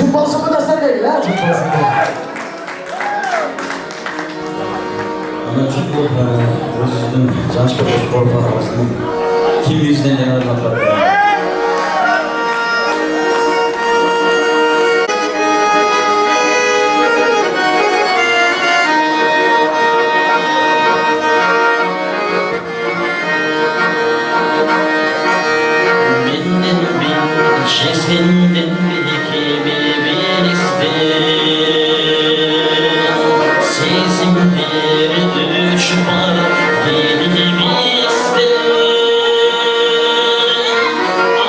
Cüp olsun mu dostlar değil ha? Cüp olsun. Ana çünkü özünün Canışbek spor formasının kim yüzden yanına bakar. Senden bir ister Sezimleri düşman Dilim ister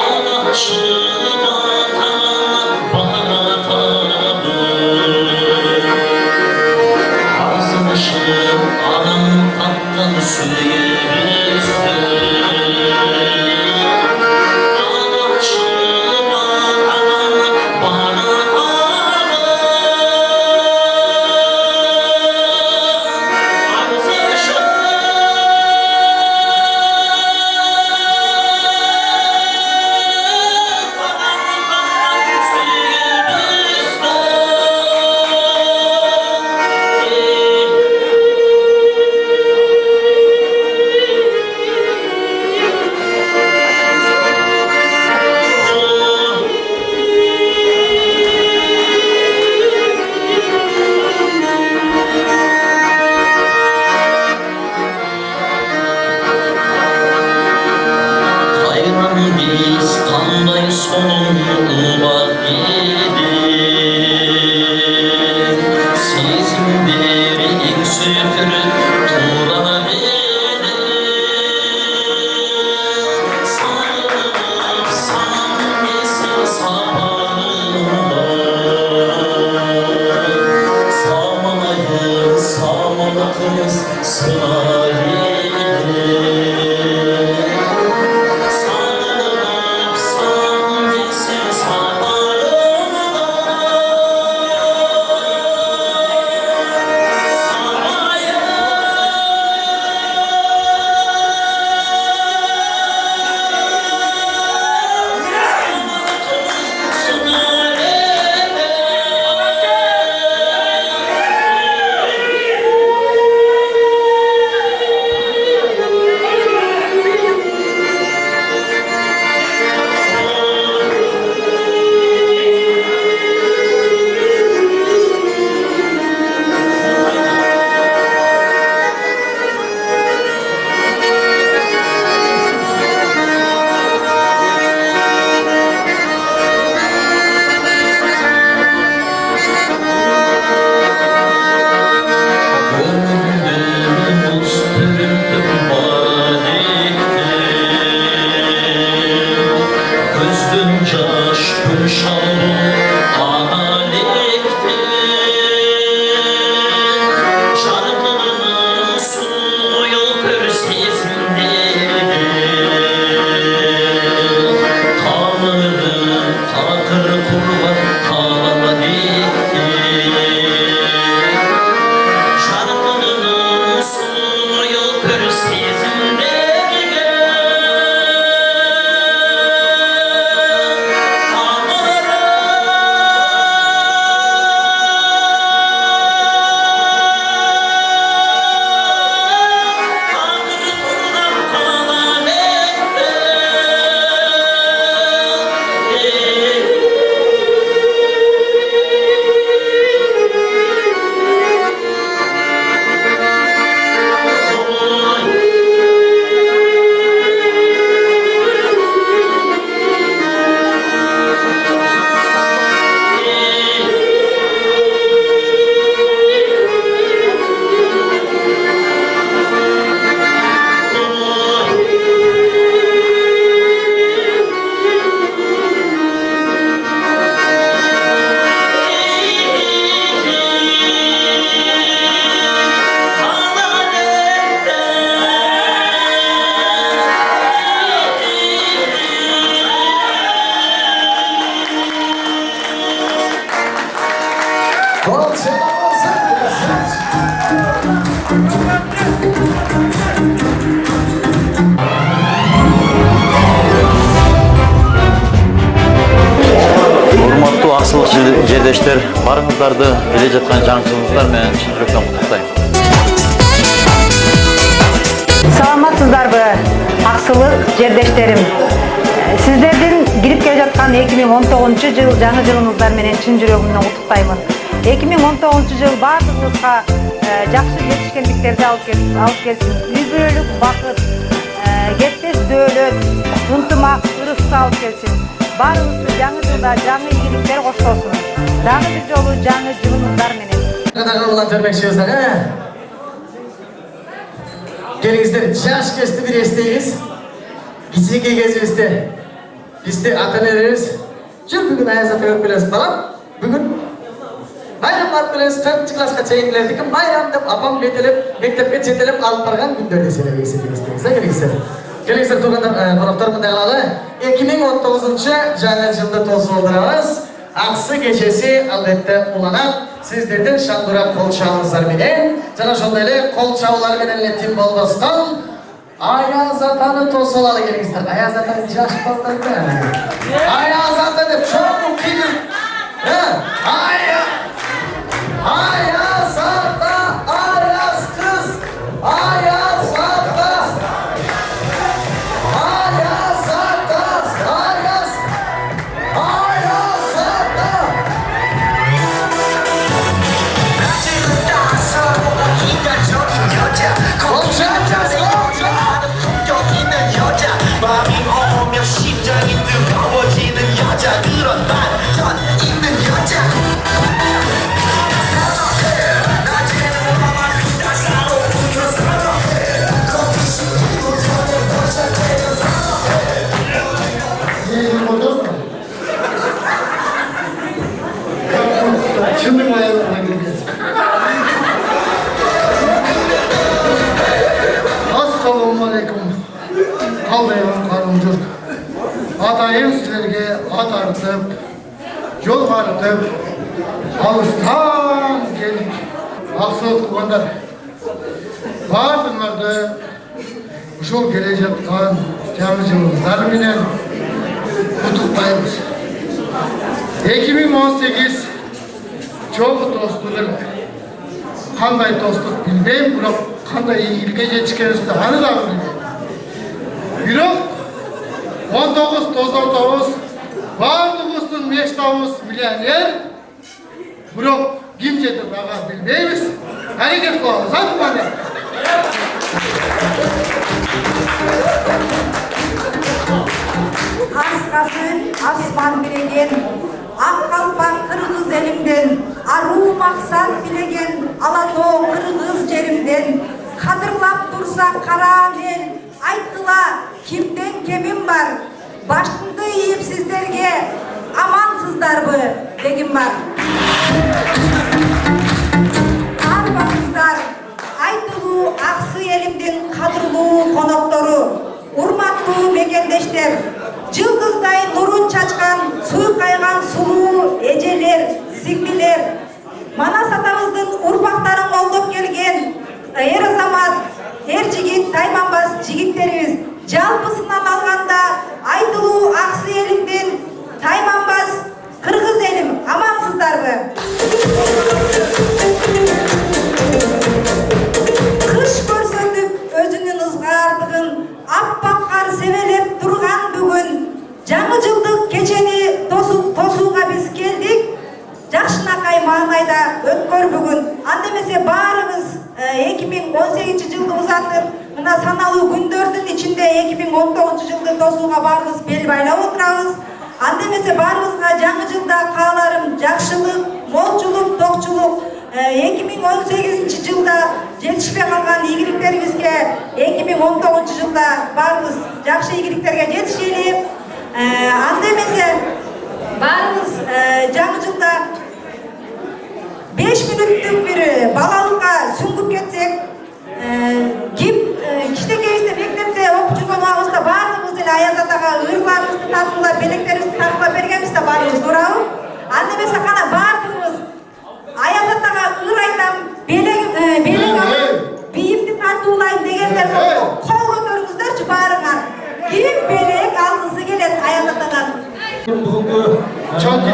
Anlaşıma bana tabi Azmışım anam tattan suyu üstü Аксылык жердештер, барыңыздарды келе жаткан жаңы жылыңыздар менен чын жүрөктөн куттуктайм. Саламатсыздарбы, аксылык жердештерим. Сиздердин кирип келе жаткан 2019 жыл жаңы жылыңыздар менен чын жүрөгүмдөн куттуктаймын. 2019 жыл баардыгыбызга жакшы жетишкендиктерди алып келсин. Үй бүлөлүк бакыт, кетпес дөөлөт, ынтымак, ырыскы алып келсин. Баарыбызды жаңы жылда жаңы ийгиликтер коштолсун. Дагы бир жолу жаңы жылыңыздар менен. Кадаган бермекчибиз ага. Келиңиздер, жаш кести бир эстейбиз. Кичинекей кезибизде бизде ата-энелерибиз жүр бүгүн аязат көрүп келебиз балам. Бүгүн байрам барып келебиз, 4 класска чейин келдик. Байрам деп апам метелеп, мектепке жетелеп алып барган күндөрдү келиңиздер. Келиңиздер туугандар, коноктор мындай кылалы. 2019 жаңы жылды тосуп алдырабыз. Аксы кечеси албетте уланат. Сиздердин шаңдурак кол чабыңыздар менен жана ошондой эле кол чабуулар менен эле тим болбостон Аяз атаны тосуп алалы келиңиздер. Аяз ата жаш балдар. Аяз ата деп чоң кийип. Аяз ата, аяз кыз, аяз ата. Аяз ата, аяз ata. 마음이 오면 심장이 뜨거워지는 여자 그런 반전 있는 여자 사랑해 낮에는 너만 그냥 싸우고 사랑해 커피 시키고 저녁 도착해도 사랑해 Şimdi ayağına gireceğiz. Assalamu alaikum. Kaldayım karım jurt. Atayım sizlerge at artıp, yol artıp, alıstan geldik. Aksıl tuğanlar. Bardınlarda uşul gelecek kan жаңы жылыңыздар менен куттуктайбыз. 2018 чоң достук эле. Кандай достук билбейм, бирок кандай ийгиликке жетишкенибизди аны да билбейм. Бирок 19 тозотобуз, баардыгыбыздын мечтабыз миллионер. Бирок ким жетип ага билбейбиз. Аракет кылабыз, атманы. Аскасы асман билеген, ак калпак кыргыз элимден, аруу максат билеген, алатоо кыргыз жеримден, кадырлап турса кара эл, айткыла кимден кемим бар, башымды ийип сиздерге амансыздарбы дегим бар. Арбаңыздар, айтылуу аксы элимдин кадырлуу коноктору, урматтуу мекендештер, жылдыздай нурун чачкан, суйкайган сулуу эжелер, сиңдилер, Манас атабыздын урпактарын колдоп келген эр азамат, эр жигит, тайманбас жигиттерибиз, жалпысынан алганда айтылуу аксы элимдин, тайманбас кыргыз элим, амансыздарбы? Кыш көрсөтүп өзүнүн ызгаардыгын, аппак кар себелеп турган бүгүн, жаңы жылдык кечени тосууга биз келдик. Жакшынакай маанайда өткөр бүгүн. Анда эмесе баарыбыз 2018 жылды узатып, мына саналуу күндөрдүн ичинде 2019 жылды тосууга баарыбыз бел байлап отурабыз. Анда эмесе баарыбызга жаңы жылда кааларым жакшылык, молчулук, токчулук. 2018 жылда жетишпей калган ийгиликтерибизге 2019 жылда баарыбыз жакшы ийгиликтерге жетишели. Анда эмесе баарыбыз жаңы жылда 5 мүнөттүк бир балалыкка сүңгүп кетсек, кичинекейибизде мектепте окуп жүргөн убагыбызда баардыгыбыз эле Аяз атага ырларыбызды тартуулап, белектерибизди тартуулап бергенбиз да баарыбыз, туурабы? Анда эмесе кана баардыгыбыз Аяз атага ыр айтам, белек алып, бийимди тартуулайм дегендер болсо, кол көтөрүңүздөрчү баарыңар. Ким белек алгысы келет Аяз атадан? Бүгүнкү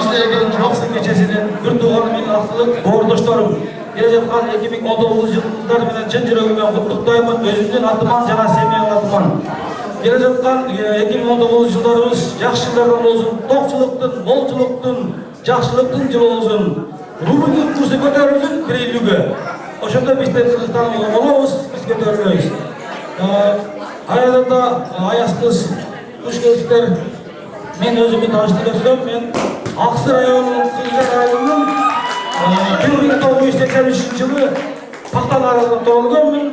işlerken Joksın geçesinin bir tuğanı men aksılık bordoşlarım. Gelecekkan 2019 yılımızlar menen çın yüreğimden kutlukdayman, özümden atıman jana semeyen atıman. Gelecekkan 2019 yıllarımız yaxşı yıllardan olsun, tokçuluktun, molçuluktun, жақсылықтың жылы болсын. Рубиндің курсы көтерілсін бірейлігі. Ошонда біздер Кыргызстан болобуз, біз көтерілмөйбүз. Аязында аяз кыз куш келиптер. Мен өзүмдү тааныштырып өтсөм, мен Аксы районунун Кыздар айылынын 1983 жылы Пактан аралыгында туылгонмун.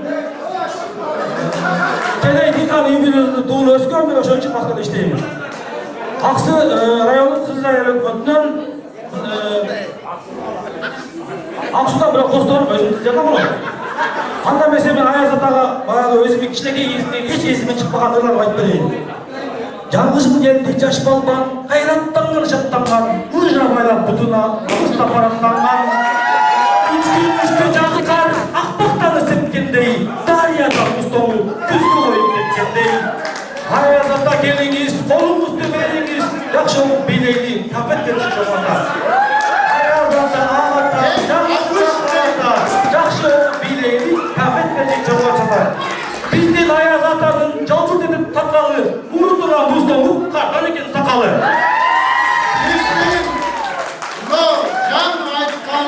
Жана декан юбилейинде туулуп өскөнмүн, ошон үчүн Пактада иштеймин. Аксы районунун Кыздар айыл өкмөтүнөн Аксуда бирок досторум өзүмдү жакка болот. Анда мен Аяз атага баягы өзүмдүн кичинекей кезимден эч эсимен чыкпаган ырларды айтып берейин. Жалгызым келди жаш балбан, кайраттанган шаттанган, ужа байлап бутуна уста параттанган. Үчкү жаккар акпактан сепкендей, дарыяда мустогу күзгө коюп кеткендей. Аяз ата келиңиз, колуңузду бериңиз, жакшы окуп бийлейли, кафеттер чыгабата. Аяз ата агата, жакшы окуп бийлейли, кафеттер чыгабата. Биздин Аяз атанын жалжырт этип такалы, мурутуна мустогу картан экен сакалы. Жан айткан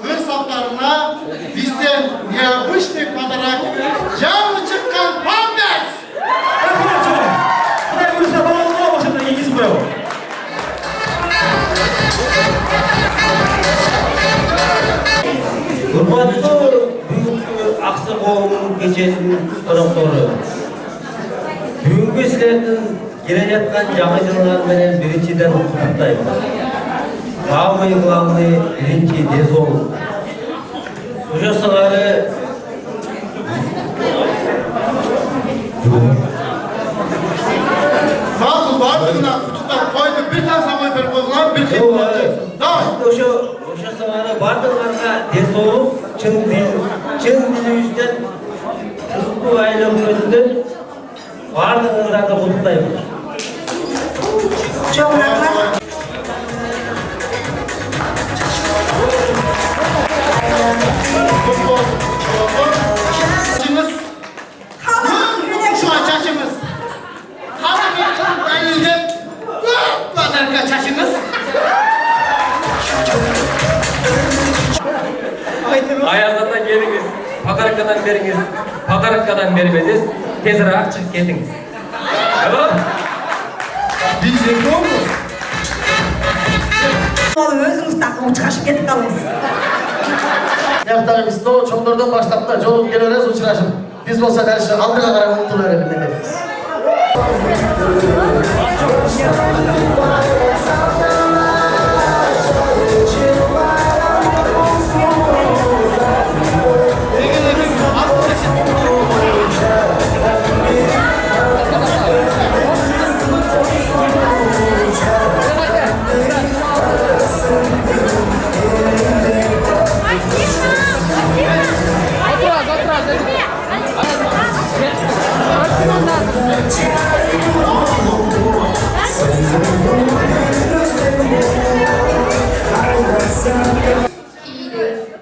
өз саптарына бизден необычный подарок, жаңы чыккан памперс. Кудай буюрса балаларга ошондо кийгизип коебу. Урматтуу бүгүнкү Аксы коомунун кечесинин тараптору. Бүгүнкү силердин келе жаткан жаңы жылыңар менен биринчиден куттуктайм. Самый главный биринчи дезол. Ошо сыңары Макул бардыгына куттуктап койду, бир тан самой берип койгула, бир хидмат. ошо сыңары бардыгыңарга дезолук, чын дилибизден Кызыл айыл өкмөтүнөн бардыгыңарды куттуктайм. Чоң рахмат. Çaşımız. Hala bir ayıldım. Badarka çaşımız. Ayazdan geliniz, Padarkadan beriniz, Padarkadan bermediniz, teziraac çıkıp ketiniz. Tamam? Biz de yok mu? Өзүңүз такып чыгышып кетип калыңыз. Яктагы биз чоңдордон баштап да жолуп келе беребиз, учурашып. Биз болсо дальше алдыга карай умтула беребиз.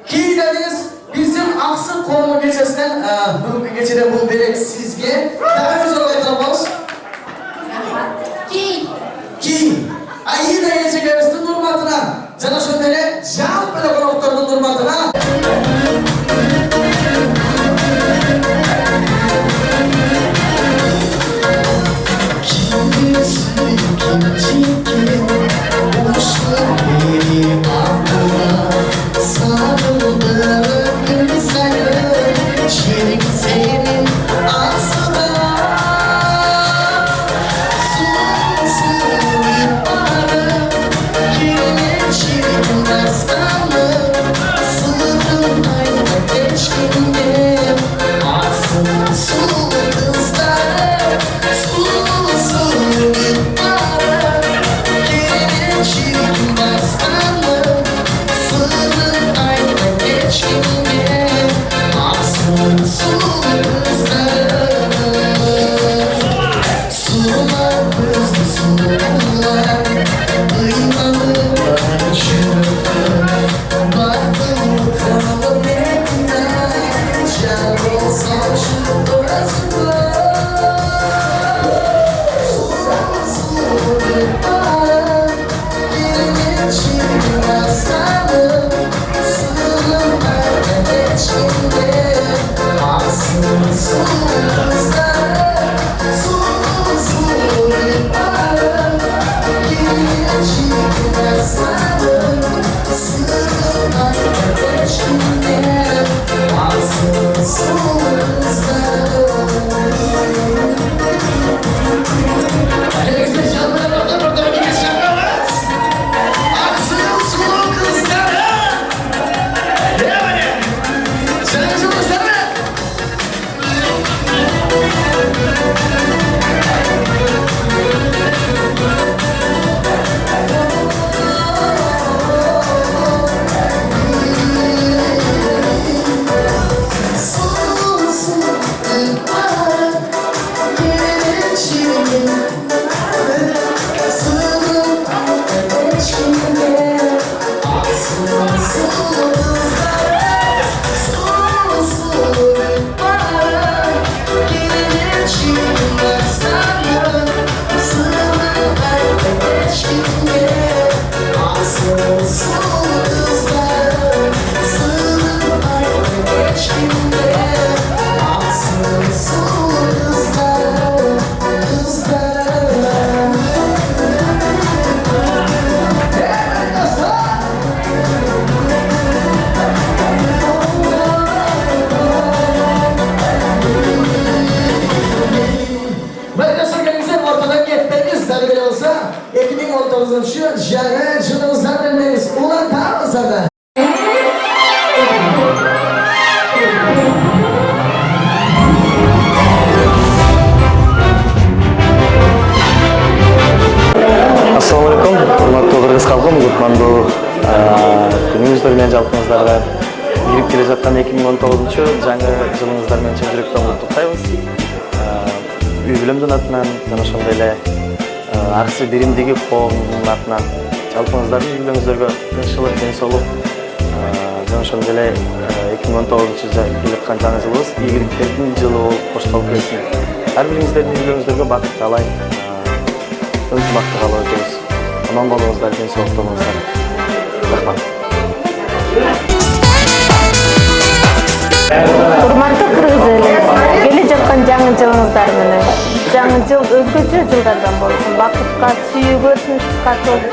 Kiyiniz bizim Aksı konumu geçesinden bugünkü geçeden bu berek sizge daha güzel aytırabız. Ki ayı da yiyeceklerimizin hurmatına, jana şöyle jal böyle konuklarının hurmatına. Sığ Ошоларда. Ассалаумалейкум, урматтуу кыргыз калкым, кутмандуу күнүңүздөр менен жалпыңыздарга кирип келе жаткан 2019 жаңы жылыңыздар менен чын жүрөктөн куттуктайбыз. Үй бүлөмдүн атынан жана ошондой эле Аксы биримдиги коомунун атынан жалпыңыздардын үй бүлөңүздөргө тынччылык, ден соолук жана ошондой эле 2019 келе жаткан жаңы жылыбыз ийгиликтердин жылы болуп коштолуп келсин. Ар бириңиздердин үй бүлөңүздөргө бакыт каалайм. Ынтымакты каалап өтөбүз. Аман болуңуздар, ден соолукта болуңуздар. Рахмат. Урматтуу кыргыз эли, келе жаткан жаңы жылыңыздар менен. Жаңы жыл өзгөчө жылдардан болсун. Бакытка, сүйүүгө, тынчтыкка толуу.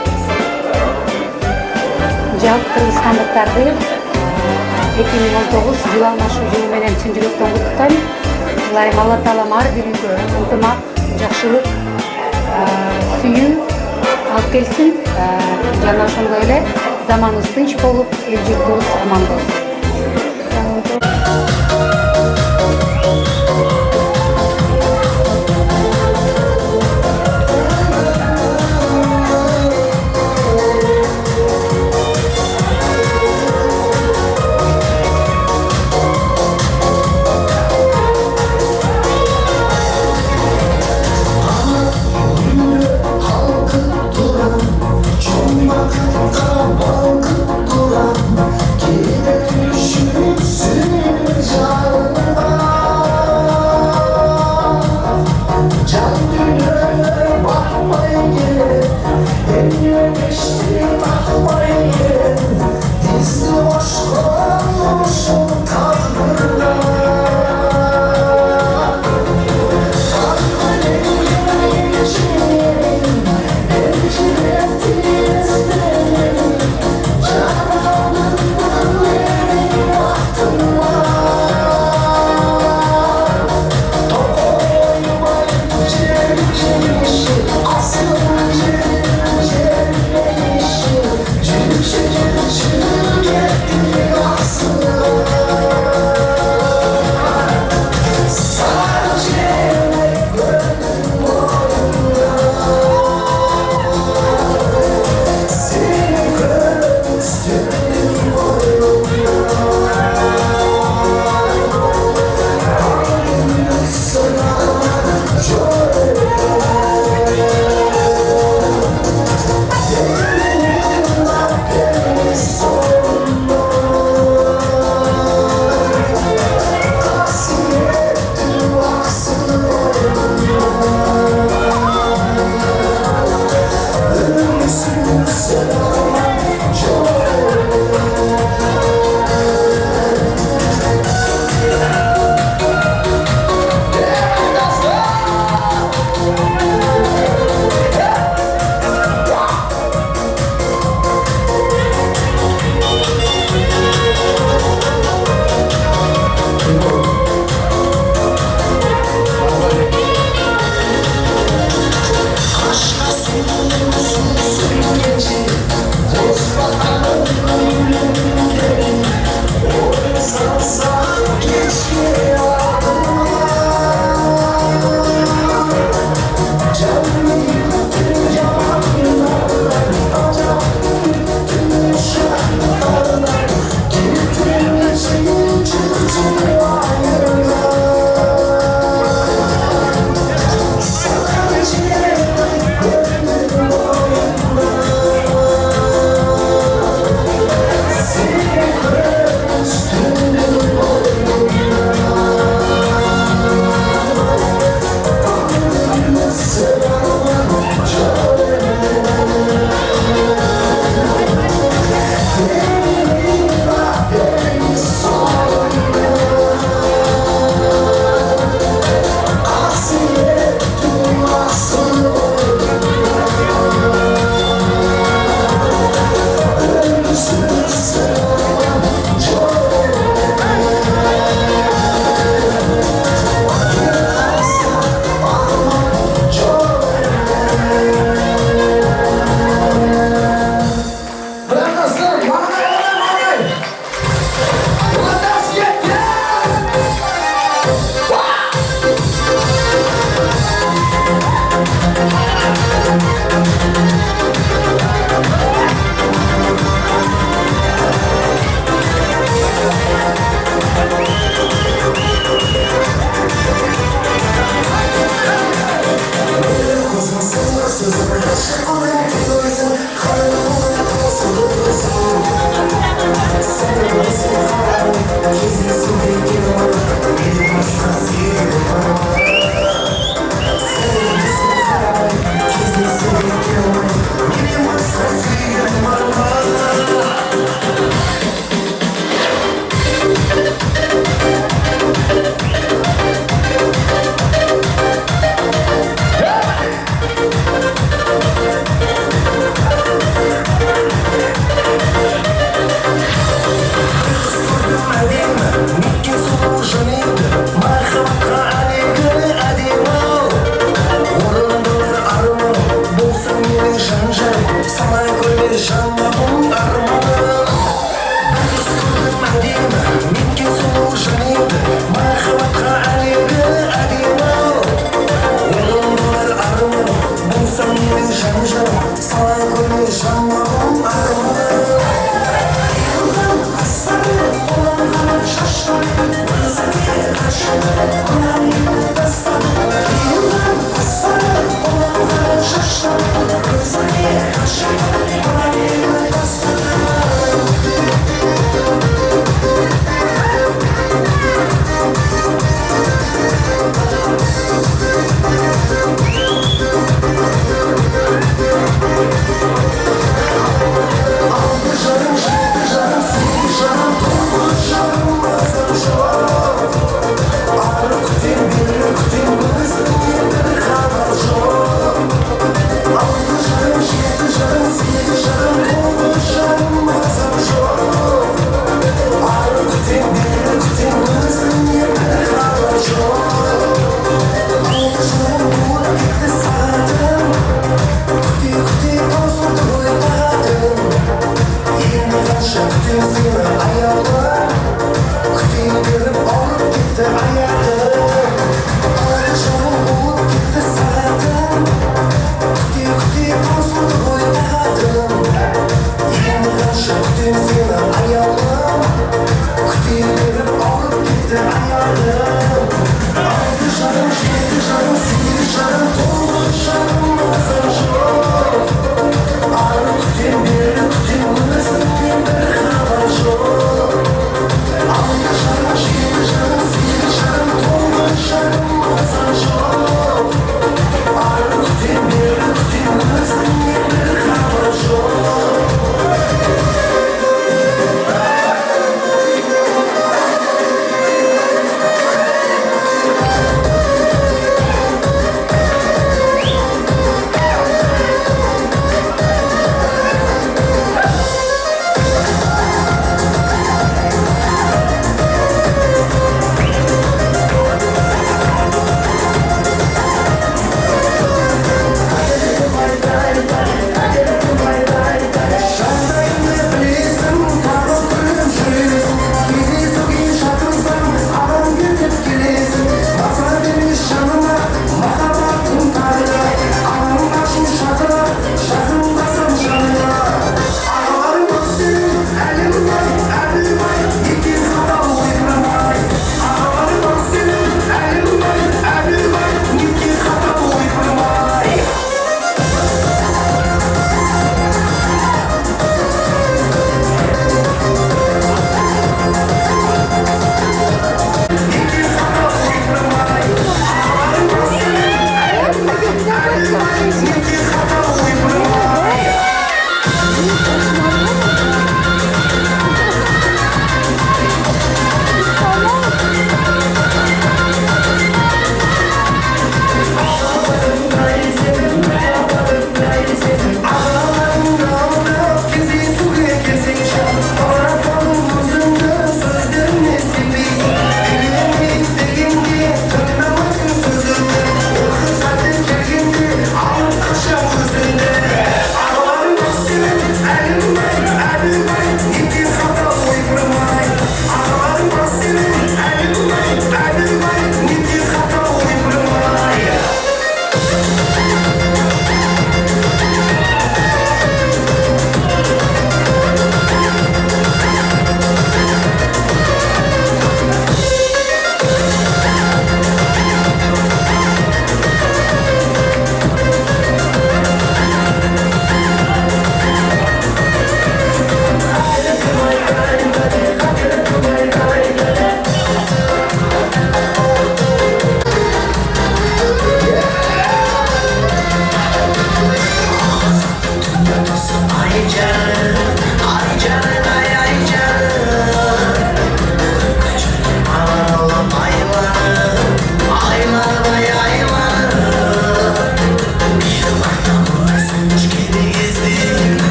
Жалпы кыргызстандыктарды 2019 жыл алмашуу жылы менен чын жүрөктөн куттуктайм. Ылайым Алла Таалам ар бирибизге ынтымак, жакшылык, сүйүү алып келсин. Жана ошондой эле заманыбыз тынч болуп, эл журтубуз аман болсун.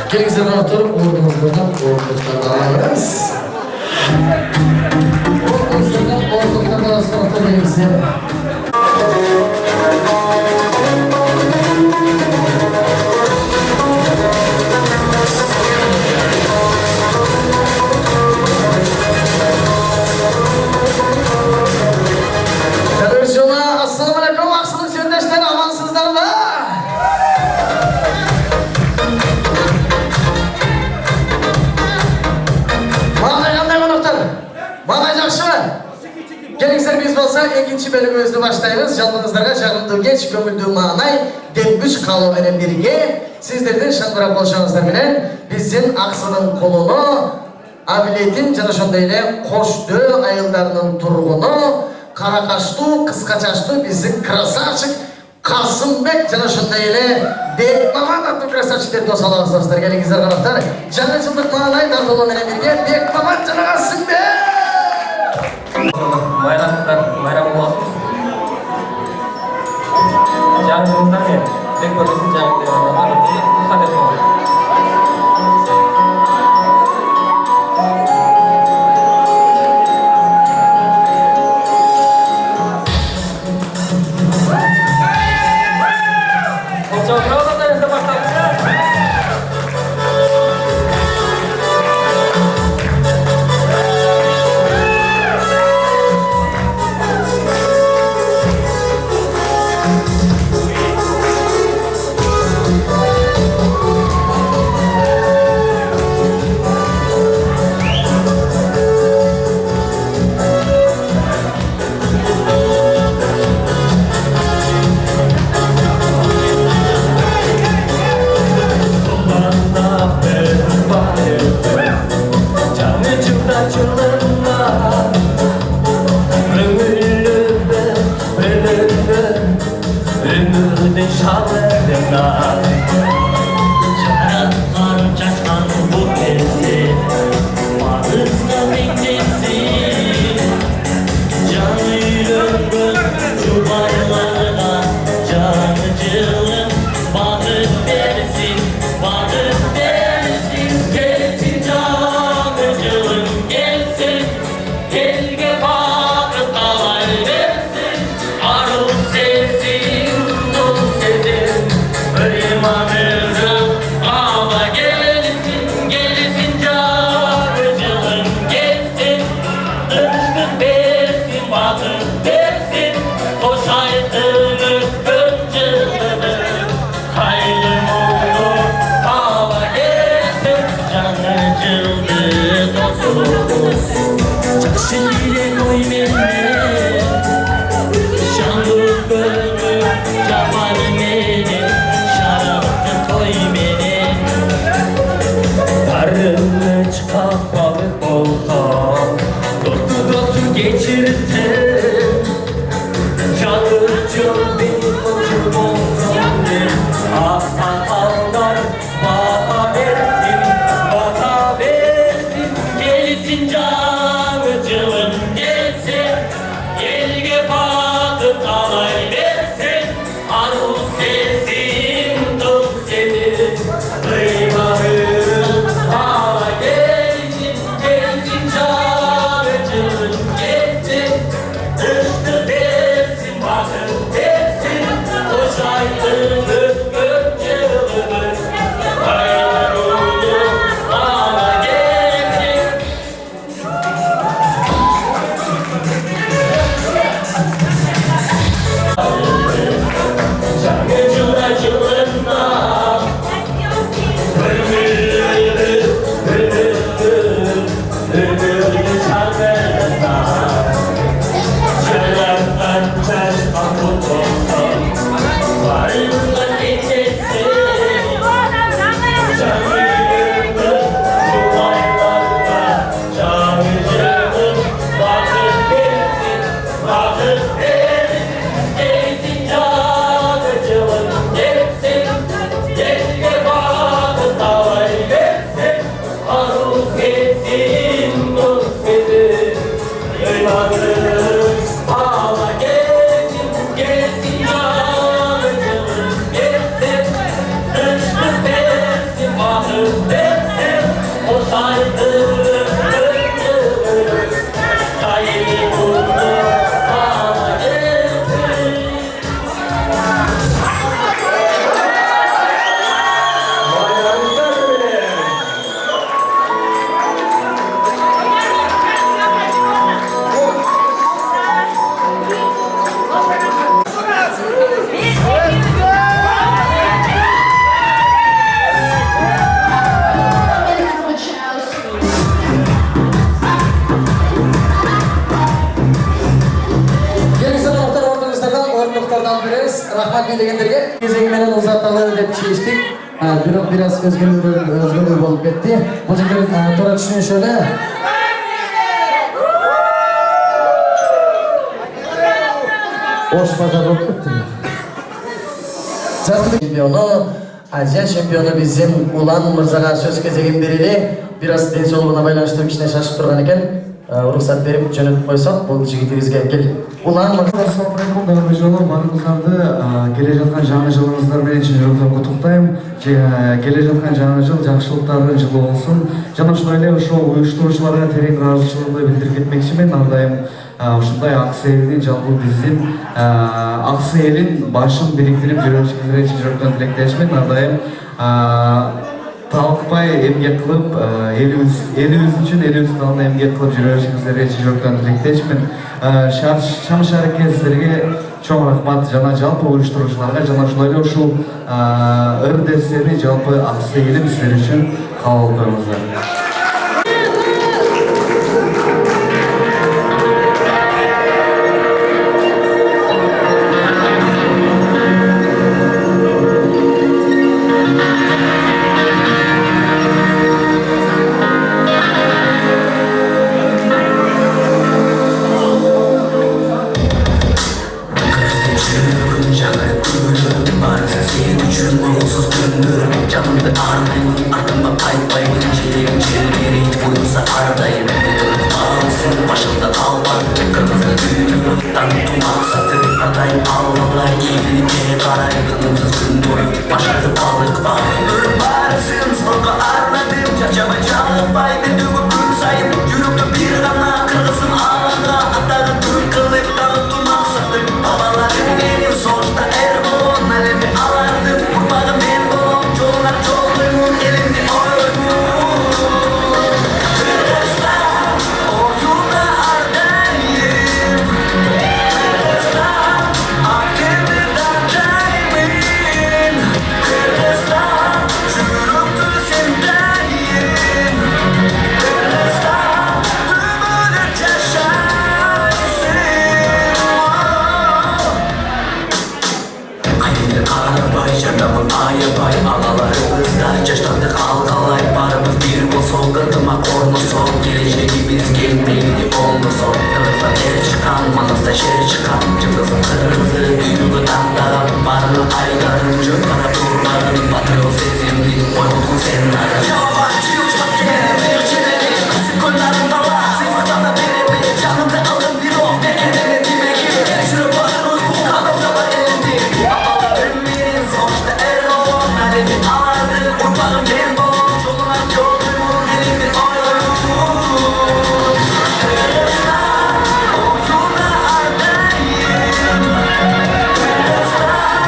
Келіңіздер қонақтар, орныңыздардан орындықтарды алыңыз. Орындықтарды алыңыз қонақтар келіңіздер. Assalamualaikum, Ақсылық сердештер, амансыздар ма? Маңай қандай қонақтар? Маңай жақсы ма? Келіңіздер біз болса, екінші бөлігімізді баштаймыз. Жалпыңыздарға жағымды кеш, көңілді маңай, демгіш қалу менен бірге. Сіздердің шаңғыра болшаңыздар менен біздің Ақсының қолыны, абилетін жана шондайлы қошты айылдарының тұрғыны, Қарақашты, қысқачашты біздің красавчик Қасымбек жана шондайлы Бекмамат атты красавчиктер досалағыз достар. Келіңіздер қонақтар. Жаңа жылдық маңай тартылу менен бірге Бекмамат жана Қасымбек. Майрамдар, майрам болсын. Жаңа жылыңыздар мен Бекмаматтың жаңа жылыңыздар. Hoş aydınlık gönce Koşuluklardan bereriz. Rahmat beylegenlerge. Gezegi menen uzatalı dep çeştik. Biraz özgünlüğü bolup ketти. Bu жерден туура түшүнүш эле. Ош базар болуп кетти. Şampiyonu, Азия şampiyonu bizim Ulan Mırzaga söz кезегин берели. Biraz денсаулыгына байланыштуу кичине шашып турган экен. Уруксат берип жөнөтүп койсок, бул жигитибизге кел. Улан Мырза. Assalomu alaykum dagы жолу баарыңыздарды келе жаткан жаңы жылыңыздар менен чын жүрөктөн куттуктайм. Келе жаткан жаңы жыл жакшылыктардын жылы болсун. Жана ошондой эле ошол уюштуруучуларга терең ыраазычылыгымды билдирип кетмекчимин. Ар дайым ушундай аксы элдин жалпы биздин аксы элин башын бириктирип жүрөшүңүзгө чын жүрөктөн тилектешмин. Ар дайым талыкпай эмгек кылып, элибиз үчүн элибиздин алдында эмгек кылып жүрөшүңүздөргө чын жүрөктөн тилектешмин. Шам шарекет силерге чоң рахмат жана жалпы уюштуруучуларга жана ошондой эле ушул РДСни жалпы аксы элим силер үчүн кабыл коюңуздар. Canımda armayın, arkamda kayıplayın. Çileğim çilgeri hiç buyursa ardayım. Ağlısın başımda kalmak, kırmızı düğümü tanıtım aksatı. Adayım ağlamlar, iyilikeye karay. Kınımsız gün boyu başarı balık var. Barısın soka armadım, çarşamba çalıp baydı düğü gün sayıp. Yürüktü bir gana, kırgısın ağında. Atağı Türk kılıp tanıtım aksatı. Babalarım benim sonuçta erbon, elimi alardım. Vurmadım ben bolom, yollar çoğuluyum, elimde oyum. Kırgızlar, oyunda ardayım. Kırgızlar, akıllı dardayım. Kırgızlar, çürüktü sendayım. Kırgızlar, dümürük yaşarsın. Ayında arabay, canımın ayabay. Ağalarımızda yaşlandık algalay. Barımız bir olsun, gırtıma kornusun. Geleceğimiz gelmeydi olmusun. Kılıftan eri çıkan, manasda şeri çıkan. Cımbızın kırmızı, düğünü damdarım. Barını aydarım, cökara durlarım. Batıyor sezimli, oydun senlerim. Yabancı uçak gelmiyor, çeneli. Kısık kollarım dala. Sıfırdan da beni, canımda alın bir o. Ne edemediğime gibi. Şuraya bakınız bu kanımda var elimde. Babalarım benim, sonuçta erol. Alemi ağırdı, kurbanım ben bol. Yoluna yoluyum, elimde oyum. Kırgızlar, oyuna ardayım. Kırgızlar,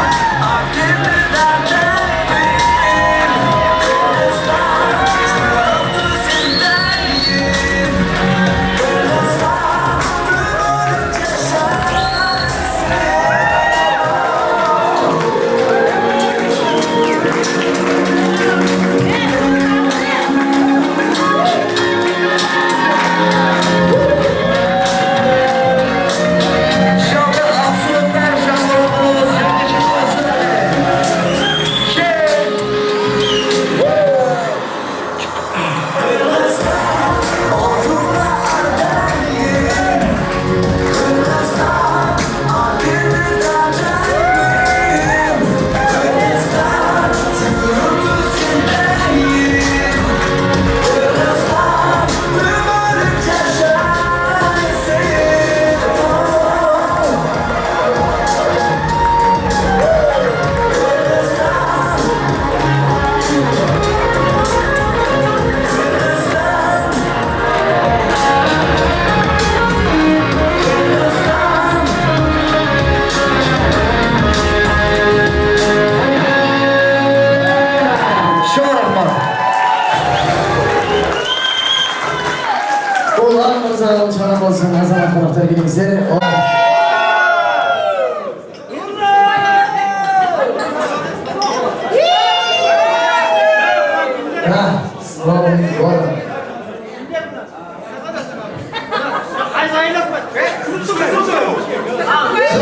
akıllı dardayım. Kırgızlar, çürüktü sendayım. Kırgızlar, dümürük Ulan Mırza'nın çanı olsun, azamat konuklar gelingizler.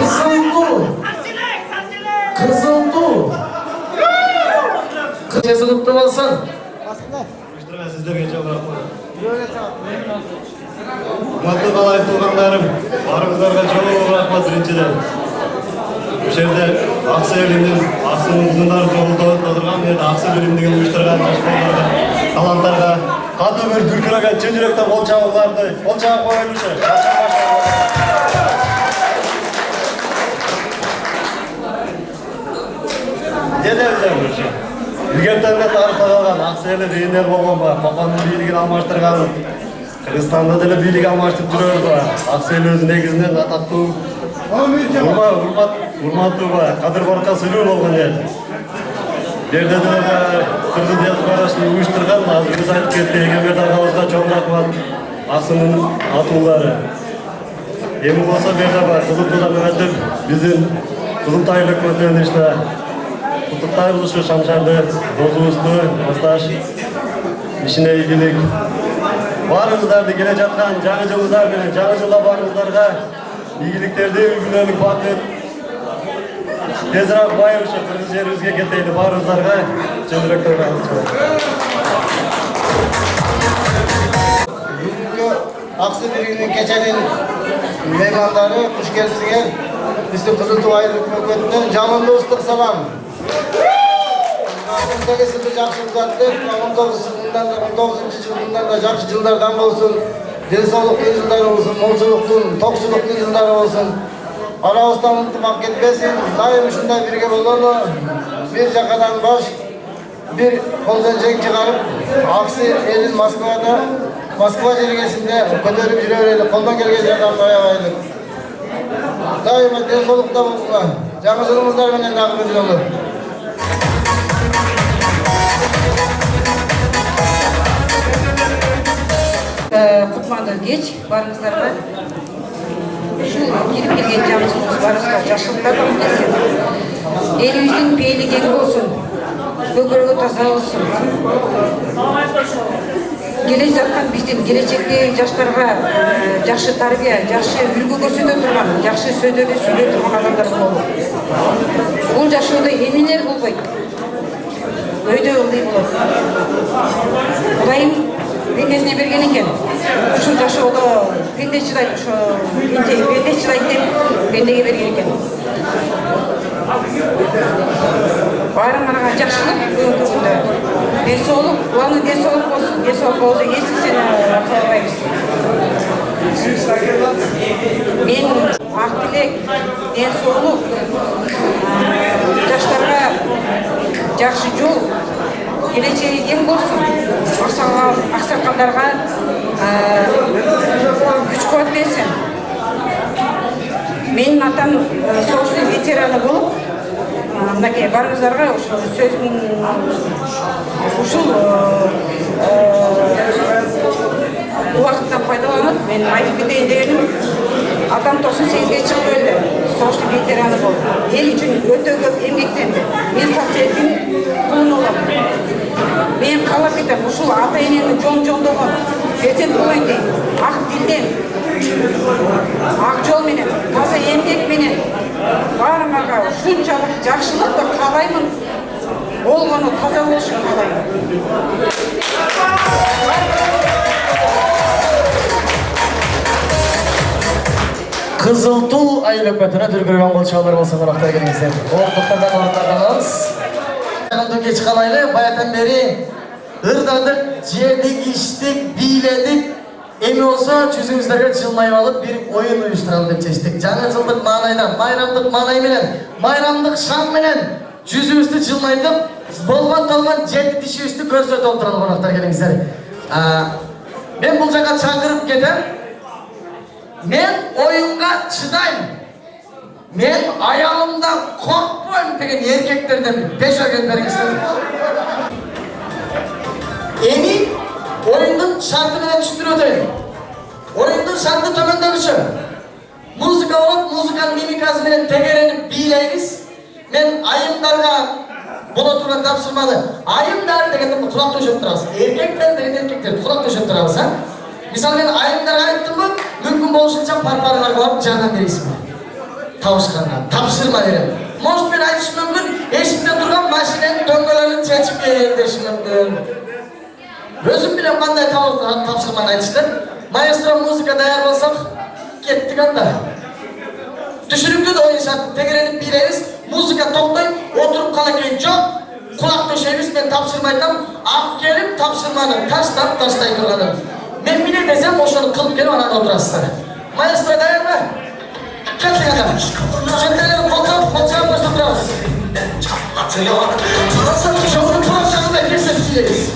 Kısıldı. Kızıl Tu. Kızıl kutlu olsun. Sizlerge çok rahmat. Hurmatlı qalay tuğanlarım, barыңыздарга çok rahmat birinчиден. Bu жерде Аксы элинин, Аксынын кызындары жолдоп отурган мен Аксы биримдигин уюштурган жаш балдарга, таланттарга катуу бир дүркүрөгөн чын жүрөктөн кол чабууларды, кол чабып коелучу. Дедебиз Ülkemde tarihte kalan Aksiyeli beyinler bolğon ba, Qoqondун бийлигин алмаштырган, Кыргызстанда деле бийлик алмаштырып жүрөбүз ба. Аксiyeli өзү негизинен атактуу, урматтуу ба, кадыр барка сүйлөө болгон эл. Жерде деле Кыргыз диаспорасынын уюштурган, азыр биз айтып кетти, Эгемберди агабызга чоң рахмат. Аксынын атуулары. Эми болсо берде бар, Кызылтуудан өтүп, биздин Кызылтай өкмөтүнүн ишине Куттуктайбыз ушу Шамшарды, досубузду, досташ, ишине ийгилик. Барыңыздарды келе жаткан жаңы жылыңыздар менен, жаңы жылда барыңыздарга ийгиликтерди, үй-бүлөлүк бакыт, тезирээк бай ушу кыргыз жерибизге кетейли, барыңыздарга чын жүрөктөн рахмат. Бүгүнкү Аксы биримдин кеченин меймандары, куш келипсиңер. Биздин Кызыл Туу айыл өкмөтүнөн жалындуу ыстык салам. 18 жылды жакшы узаттык, 19 жылдан да жакшы жылдардан болсун, ден соолуктун жылдары болсун, молчулуктун, токчулуктун жылдары болсун. Арабыздан ынтымак кетпесин, дайым ушундай бирге бололу, бир жакадан баш, бир колдон жең чыгарып, Аксы элин Москва жергесинде көтөрүп жүрө берели, колдон келген жардамды аябайлык. Дайыма ден соолукта болуңар. Жаңы жылыңыздар менен дагы бир жолу. Кутманды кеч барыңыздарга. Ушул кирип келген жаңы жылыңыз барыңызга жакшылыктар келсин. Элибиздин пейили кең болсун. Көкөрөгү таза болсун. Келе жаткан биздин келечектеги жаштарга жакшы тарбия, жакшы үлгү көрсөтө турган, жакшы сөздөрдү сүйлөй турган адамдар бололу. Бул жашоодо эмнелер болбойт. Өйдө ылдый болот. Кудайым пендесине берген экен. Ушул жашоодо пенде чыдайт, ошо пенде чыдайт деп пендеге берген экен. Барыңарга жакшылык бүгүнкү күндө. Ден соолук, уланын ден соолук болсун. Ден соолук болду, эч нерсени каалабайбыз. Мен ак тилек, ден соолук, жаштарга жакшы жол, келечеги кең болсун. Аксакалдарга күч кубат берсин. Менин атам соғыштын ветераны болуп, мынакей барыңыздарга ушул сөздүн ушул убакыттан пайдаланып, мен айтып кетейин дегеним, атам 98-ге чыгып өлдү. Соғыштын ветераны болуп, эл үчүн өтө көп эмгектенди. Мен социалдын кулун болом. Мен каалап кетем, ушул ата эненин жондогон перзент болоюн дейм. Ак тилден, ак жол менен, таза эмгек менен барыңарга ушунчалык жакшылыкты каалаймын. Болгону таза болушун каалайм. Кызыл Туу айыл өкмөтүнө дүркүргөн кол чабуулар болсо коноктой келиңиздер. Оордуктардан орундарданабыз. Жагымдуу кеч калайлы, баятан бери ырдадык, жедик, иштик, бийледик. Эми болсо жүзүңүздөргө жылмайып алып бир оюн уюштуралы деп чечтик. Жаңы жылдык маанайдан, майрамдык маанай менен, майрамдык шам менен жүзүбүздү жылмайтып, болгон жети тишибизди көрсөтүп отуралы коноктой келиңиздер. Мен бул жака чакырып кетем. Мен оюнга чыдайм. Мен аялымдан коркпойм деген эркектерден беш өкөн бериңиздер. Эми оюндун шарты менен түшүндүрүп өтөйүн. Оюндун шарты төмөндөгүчө. Музыка болот, музыканын мимикасы менен тегеренип бийлейбиз. Мен айымдарга боло турган тапшырманы, айымдар дегенде кулак төшөп турабыз. Эркектер дегенде эркектер кулак төшөп турабыз, Мисалы мен айымдарга айттымбы, мүмкүн болушунча парпарыңарга барып жардам бересизби? Табышканга тапшырма берем. Может мен айтышым мүмкін, ешікте тұрған машиненің дөңгелегін шешіп берейін дешім мүмкін. Өзім білем қандай тапсырманы айтышты. Маэстро музыка даяр болсақ, кеттік анда. Düşürüktü de oyun şartı tegerenip bileriz. Muzika toktayıp oturup kalırken çok kulak döşeğimiz ben tapşırmaydım. Ak gelip tapşırmanı taştay kırladım. Ben bile desem boşanıp kılıp gelip anan oturasın. Maestro dayan mı? Kesin adam. Çenteleri kolçağı başta durarız. Sanki şoförün programında kesin bileriz.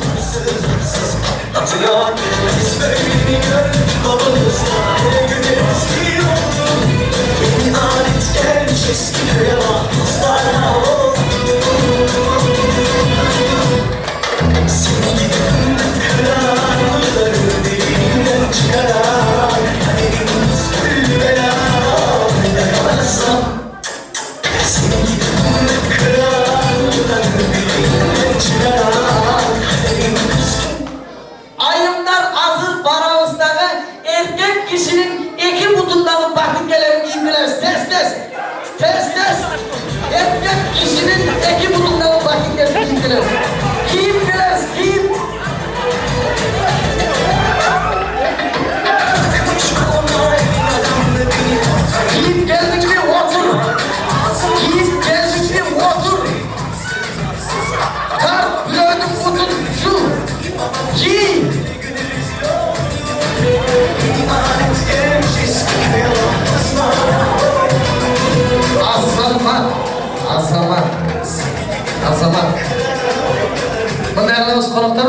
Ayımlar hazır baramızdağı erkek kişinin iki butundağı batıkelerini giyindiler. Tez. Erkek kişinin iki butundağı batıkelerini giyindiler. Giyindiler. Giyip geldik mi otur. Kalk blödüm butun şu. Giy. Azamat. Bunlarınız konuklar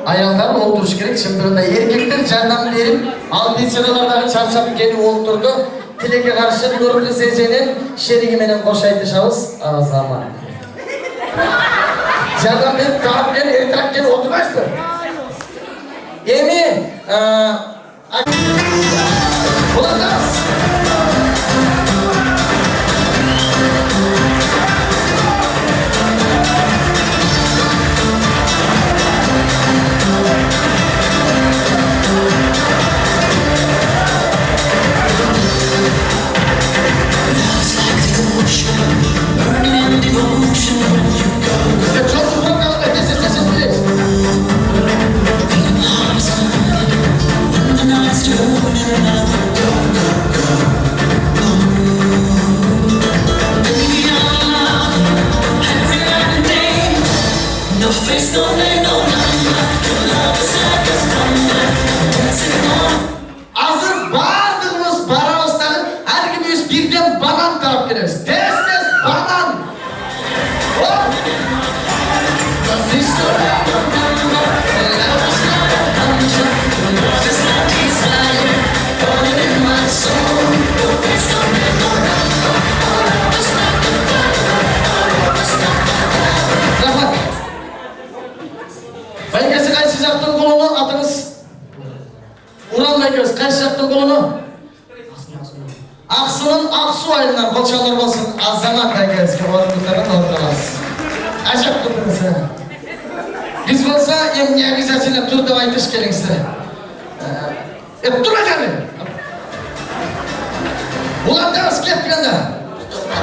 ayaklar olduruş gerek. Şimdi bunda erkekler candan verip albisinalardan çarşap gelip oldurdu. Tileke karşı Nurgül Sezen'in şerigiminin koşaytışağız. Azamat. Candan verip kalk gel, ertak gel oturmazdı. Emi, Bulandaz. Hazır bağırdığımız baramızdan her gün biz birden banan taraf geliriz. Tez banan. Hop. Baygası kaç sıcaktın kolunu atınız. Ural baygası kaç sıcaktın kolunu. Aksının Aksu ayından kolçalar olsun. Azamat baygası ki orduların ordulamaz. Acap kurdunuz ha. Biz olsa emniyemiz açıyla tur da baytış gelin size. Dur hadi. Ulan dans ketmeyende.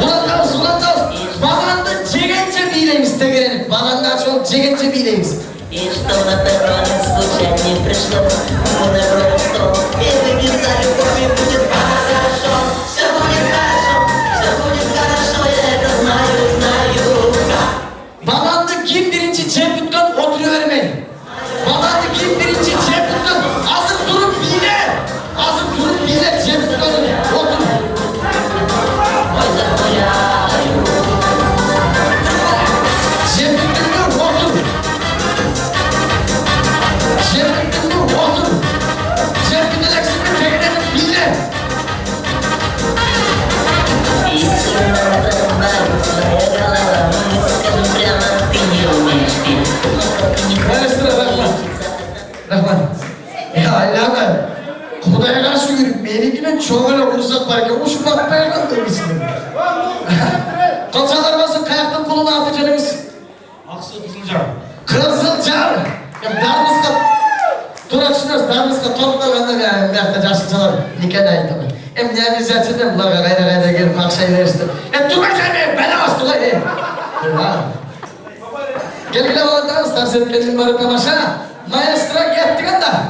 Ulan dans. Balandı cegence bileyimiz tegelenip. Balandı açılıp cegence bileyimiz. И что на первое случай не пришло, мы просто и за любовью будет хорошо, все будет хорошо, я это знаю. Balandı kim birinci cep tutkan oturuyor vermeyin. Balandı kim birinci cep tutkan hazır durup bile cep tutkan otur. Cep tutkan otur. Cep tutkan teknenin bile. Rahman. Ya Allah'ım. Kudaya karşı yürüp benimkine çoğuyla vursak var ki uçmak bayraktan mısın? Kalçalar basın kayaktan kolunu atı canımız. Aksı Kızılca. Kızılca. Darımızda duraksınız, darımızda topla benden ya. Mehta yaşlıcalar nikah ayı tabi. Emniyemiz yatırdım. Bularga gayda gelip akşayı verirsin. Durma seni! Gelgile olandan starset kendin barı tamaşa. Maestra gettik anda.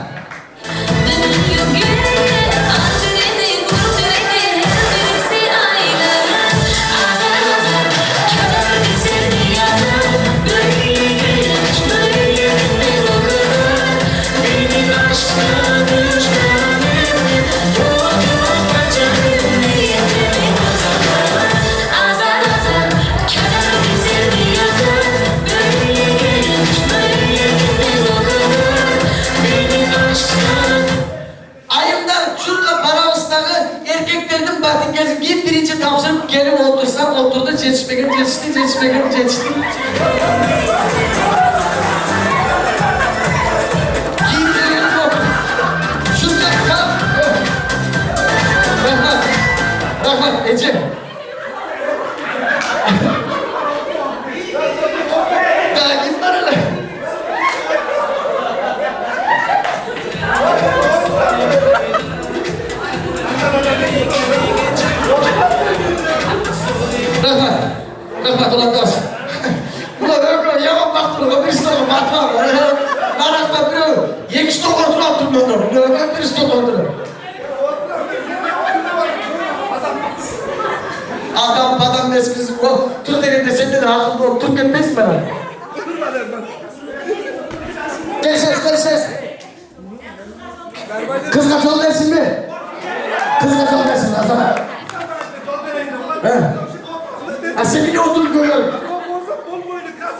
Ayımdan şurada Baravus'taki erkeklerden batın gezip giyip birinci tapsırıp gelip otursam oturdu yetişmegen yetişti. Giydirelim otur. Şurada kal. Rahmat Ece. Daha kim var öyle? Rahmat ulan dost. Ulan öyle yaman baktın, bir stolu batma. Narakta biri, iki stol oturup durmuyor. Bir stol oturuyor. Adam eskisi o Türk derinde sende de akıllı ol. Türk etmez mi bana? Gel ses. Kız kaç ol dersin mi? Kız kaç ol dersin Azam. Sen bile oturup görüyorum.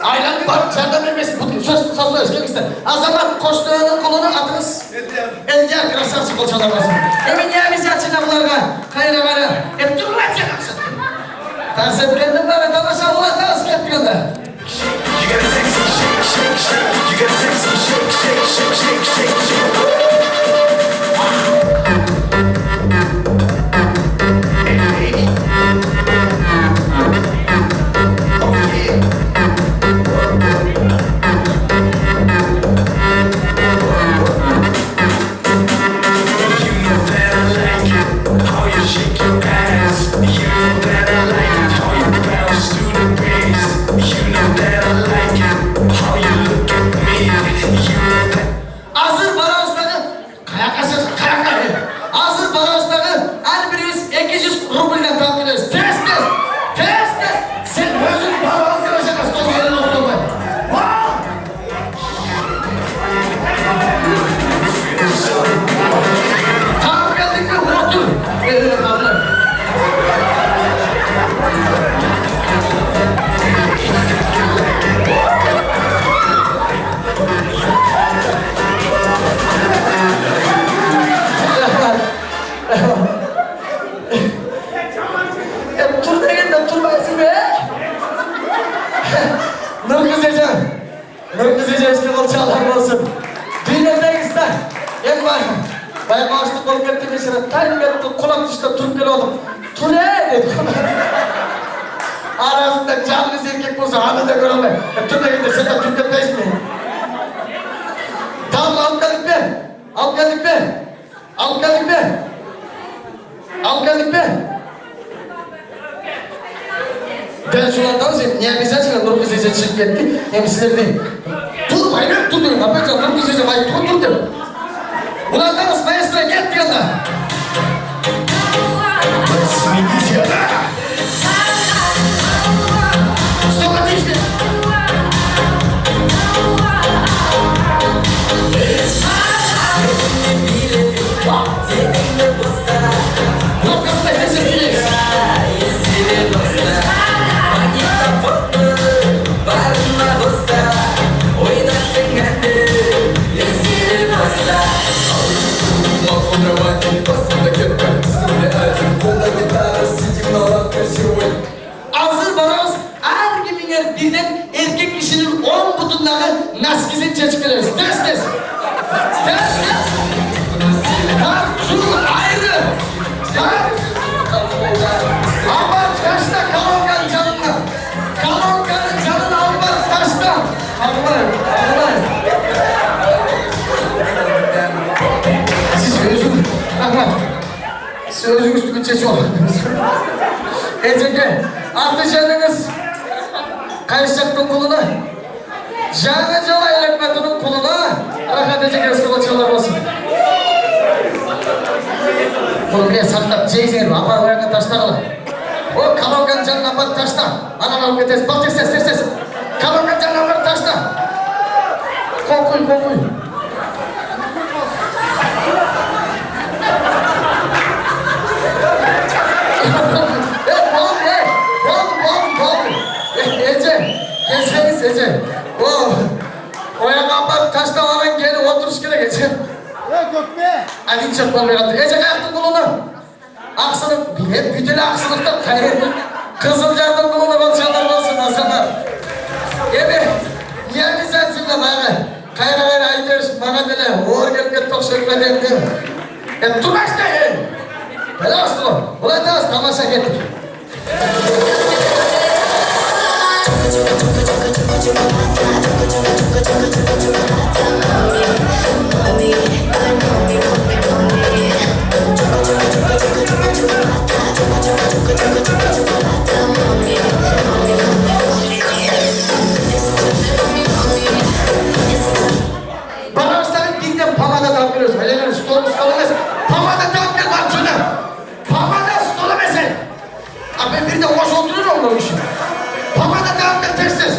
Aynen bak senden vermesin. Söz versin ister. Azamat koştuğunun kolunu atınız. Elgâr krasarsı kolçalarmasın. Emin yağımız yatsın avlarga. Kayra kayra. Hep dur lan sen aksın. Tansep kendin var ve tamaşa ulan dans getiriyorlar. Arasında canlı erkek olsa hanı da göremem. Türk'e gitti, sen de Türk'e peş mi? Tamam, al geldik be. Ben şuna tanışayım, niye bize çıkan Nur Kızıca çıkıp gitti, hem sizler değil. Durmayın, dur diyorum, yapacağım Nur Kızıca, vay dur diyorum. Ulan tanış, maestra gitti yanına. Hazır Baravuz, her gemiler birden erkek kişinin 10 butunları naskizin çeşitleri. Tez. Şunu ayrı. Ama taşta kalongan canına. Kalonganın canını almaz taşta. Allah. Siz özünüz bütçesi oldunuz. Eceke, artışadınız. Kayışaktın kuluna, Жаңы жыл айлакматының kuluna, рахат ежегез кылычалар болсын. Bunu bile saklap jeysen, apar oyanga taştağıla. O kalorgan canına apar taşta. Anan alıp getes, bak ses. Kalorgan canına apar taşta. Kokuy. Ece. Oyanga apar taşta alan gelip oturuş gerek Ece. Adin çakmam yaratı. Ece kayaktın kulunu. Aksılık, hep bütünü aksılıktan kayır. Kızılcardın kulunu balçalar olsun asalar. Ebe, niye sensin de bana? Kayra aytırış, bana dile, uğur gelip tok sökmeden de. Turaş da Hele aslı, ulan da az tamaşa getir. Bana ustalık bildim, pamada tam geliyorsun. Hele stolu mesela. Pamada tam gel var şuna. Pamada stolu mesela. Abi bir de hoş oturur onun işi. Pamada tam gel tekstil.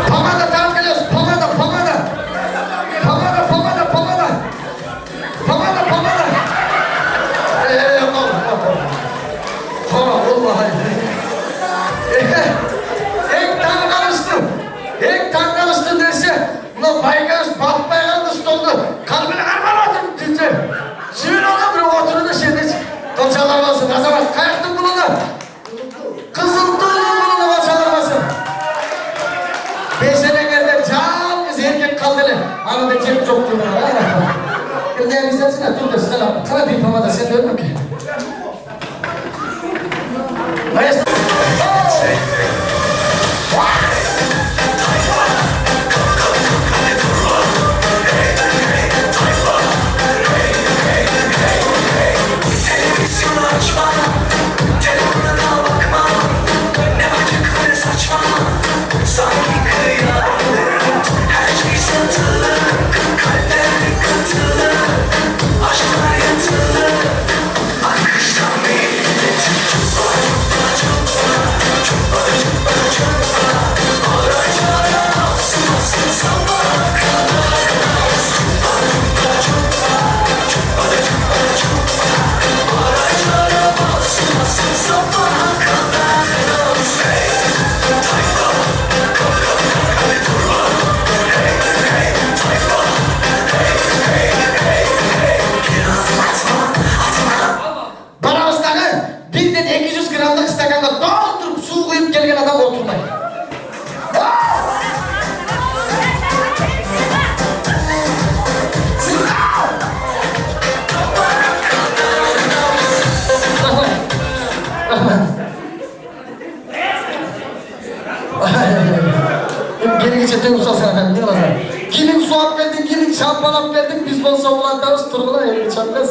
Pamada tam geliyorsun. Pamada. Vallahi. Ek tangalıştı derse, ulan baygaz, batmaygan stoldu. Kalbini karmaladım dedi. Suyun ona bir oturdu da şeyde. Tolçalar basın, azamat. Kayaktın bunu da. Kızıltığının bunu da tolçalar basın. Beşelenlerden can kız erkek kaldı. Anında cep çok durdu. Ne güzelsin ha, dur da selam. Kana bir pamada sen de ölmem ki. Maestro. Birden 200 gramlık stakanda doldurup su koyup gelgen adam oturmayı. Geri geçerken usasın efendim, ne olacak? Gelin su ap geldin, gelin şampan ap geldin, biz bolsa ulandarız, turgular, elini çapkaz.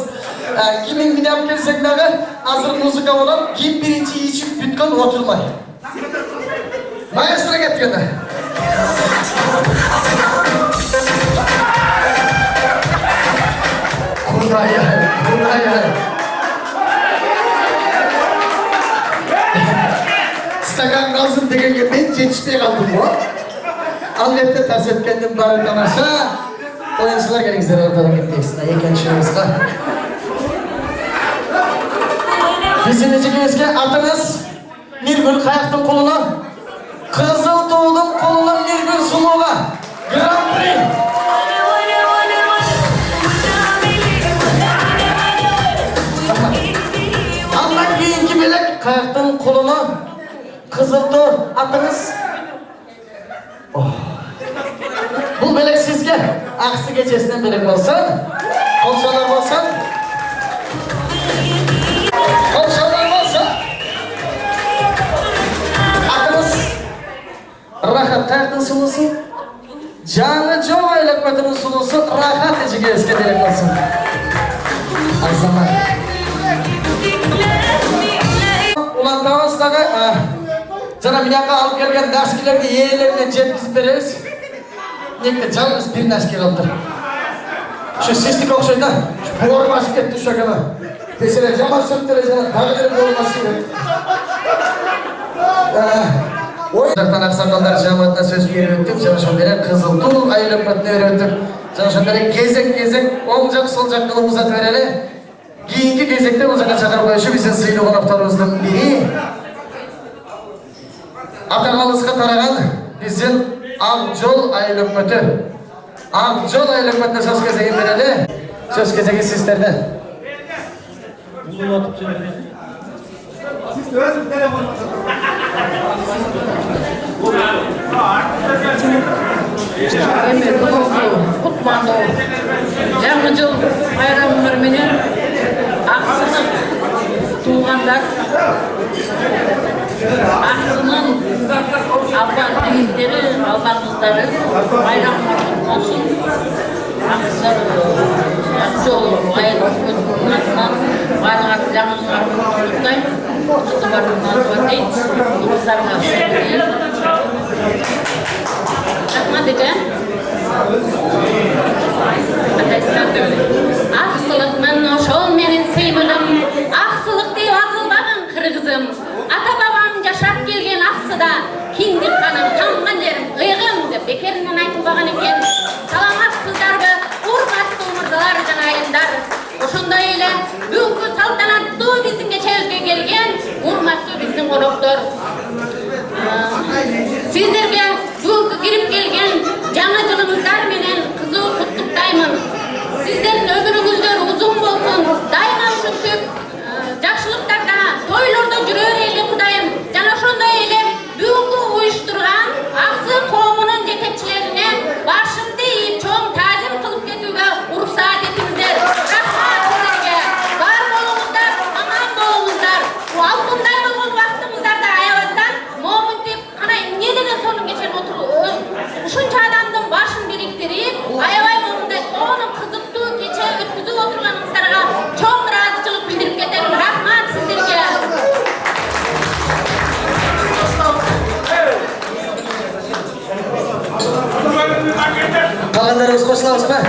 Gelin mine ap gelsek dağı, hazır müzika olan, kim birinci içip bütkan oturmay. Maestro getirdi. Kurdaya. Stakan kalsın degenge ben yetişmeye kaldım bu. Allette tas etkendim bari tamaşa. Oyuncular gereksizler ortadan gitmeksin. Eken şuramızda. Bizim ecekimizge atınız Nirgül Kayaktın koluna, Kızıl Tuğdun koluna Nirgül Suluğ'a Grand Prix. Ondan keyinki belek Kayaktın koluna, Kızıl Tuğ atınız. Bu belek sizge aksı gecesinden belek olsun, komşular olsun. Rahat kayaktın sulusu, Жаңы жыл айлакматының сулуsu rahat ежегезге делек болсын. Азамат. Уланта жана мынакка алып келген нәскилерди ээлерине жеткизип беребиз. Некте жалгыз бир нәски калды. Şu sislik okşaydı, şu boğulması gitti şu şakana. Mesela cama söktüre cana, dağları boğulması gitti. Oyundan aksakallar cemaatine söz veriyoruz. Cana şunlara Kızıltuğ ayılıp batını veriyoruz. Cana şunlara gezek, olacak solacak kılımızı atvereli. Giyinki gezekte olacak çakar koyuşu bizim sıylı konaklarımızdan biri. Atakalısıqa taragan bizim Akjol ayılıp batı. Akjol ayılıp batına söz gezegi vereli. Söz gezegi sizlerden. Uzun atıp söyledi. Siz özüm telefonu. Kutmandı Жаңы жыл байрамы менен Аксынын туғандар Аксынын албан жигиттери, албан кыздары байрамы болсун. Аксыр жол айылының атынан барлық жаңы құттықтайм. Кызы барынан батайын. Кыздарға рахмат екен. Ақсылық мен ошол менен сыймыным, ақсылық деп атылбаган кыргызым. Ата бабам жашап келген Аксыда киндик каным, тамган жерим ыйгым деп бекеринен айтылбаган экен. Саламатсыздарбы, урматтуу мырзалар жана айымдар. Ошондой эле бүгүнкү салтанаттуу биздин кечебизге келген урматтуу биздин коноктор. Сиздерге бүгүнкү кирип келген жаңы жылыңыздар менен кызуу куттуктаймын. Сиздердин өмүрүңүздөр узун болсун. Дайыма ушинтип жакшылыктарда, тойлордо жүрө берели Кудайым. Жана ошондой эле бүгүнкү уюштурган Аксы коомунун жетекчилерине башымды ийип чоң таажим кылып кетүүгө уруксаат этиңиздер. Рахмат сиздерге. Бар болуңуздар, аман болуңуздар. Алтындай болгон убактыңыздарда аябастан момунтип кана эмне деген сонун кечен ушунча адамдын башын бириктирип, аябай момундай сонун кызыктуу кече өткүзүп отурганыңыздарга чоң ыраазычылык билдирип кетем. Рахмат сиздерге. Калгандарыбыз кошулабызбы?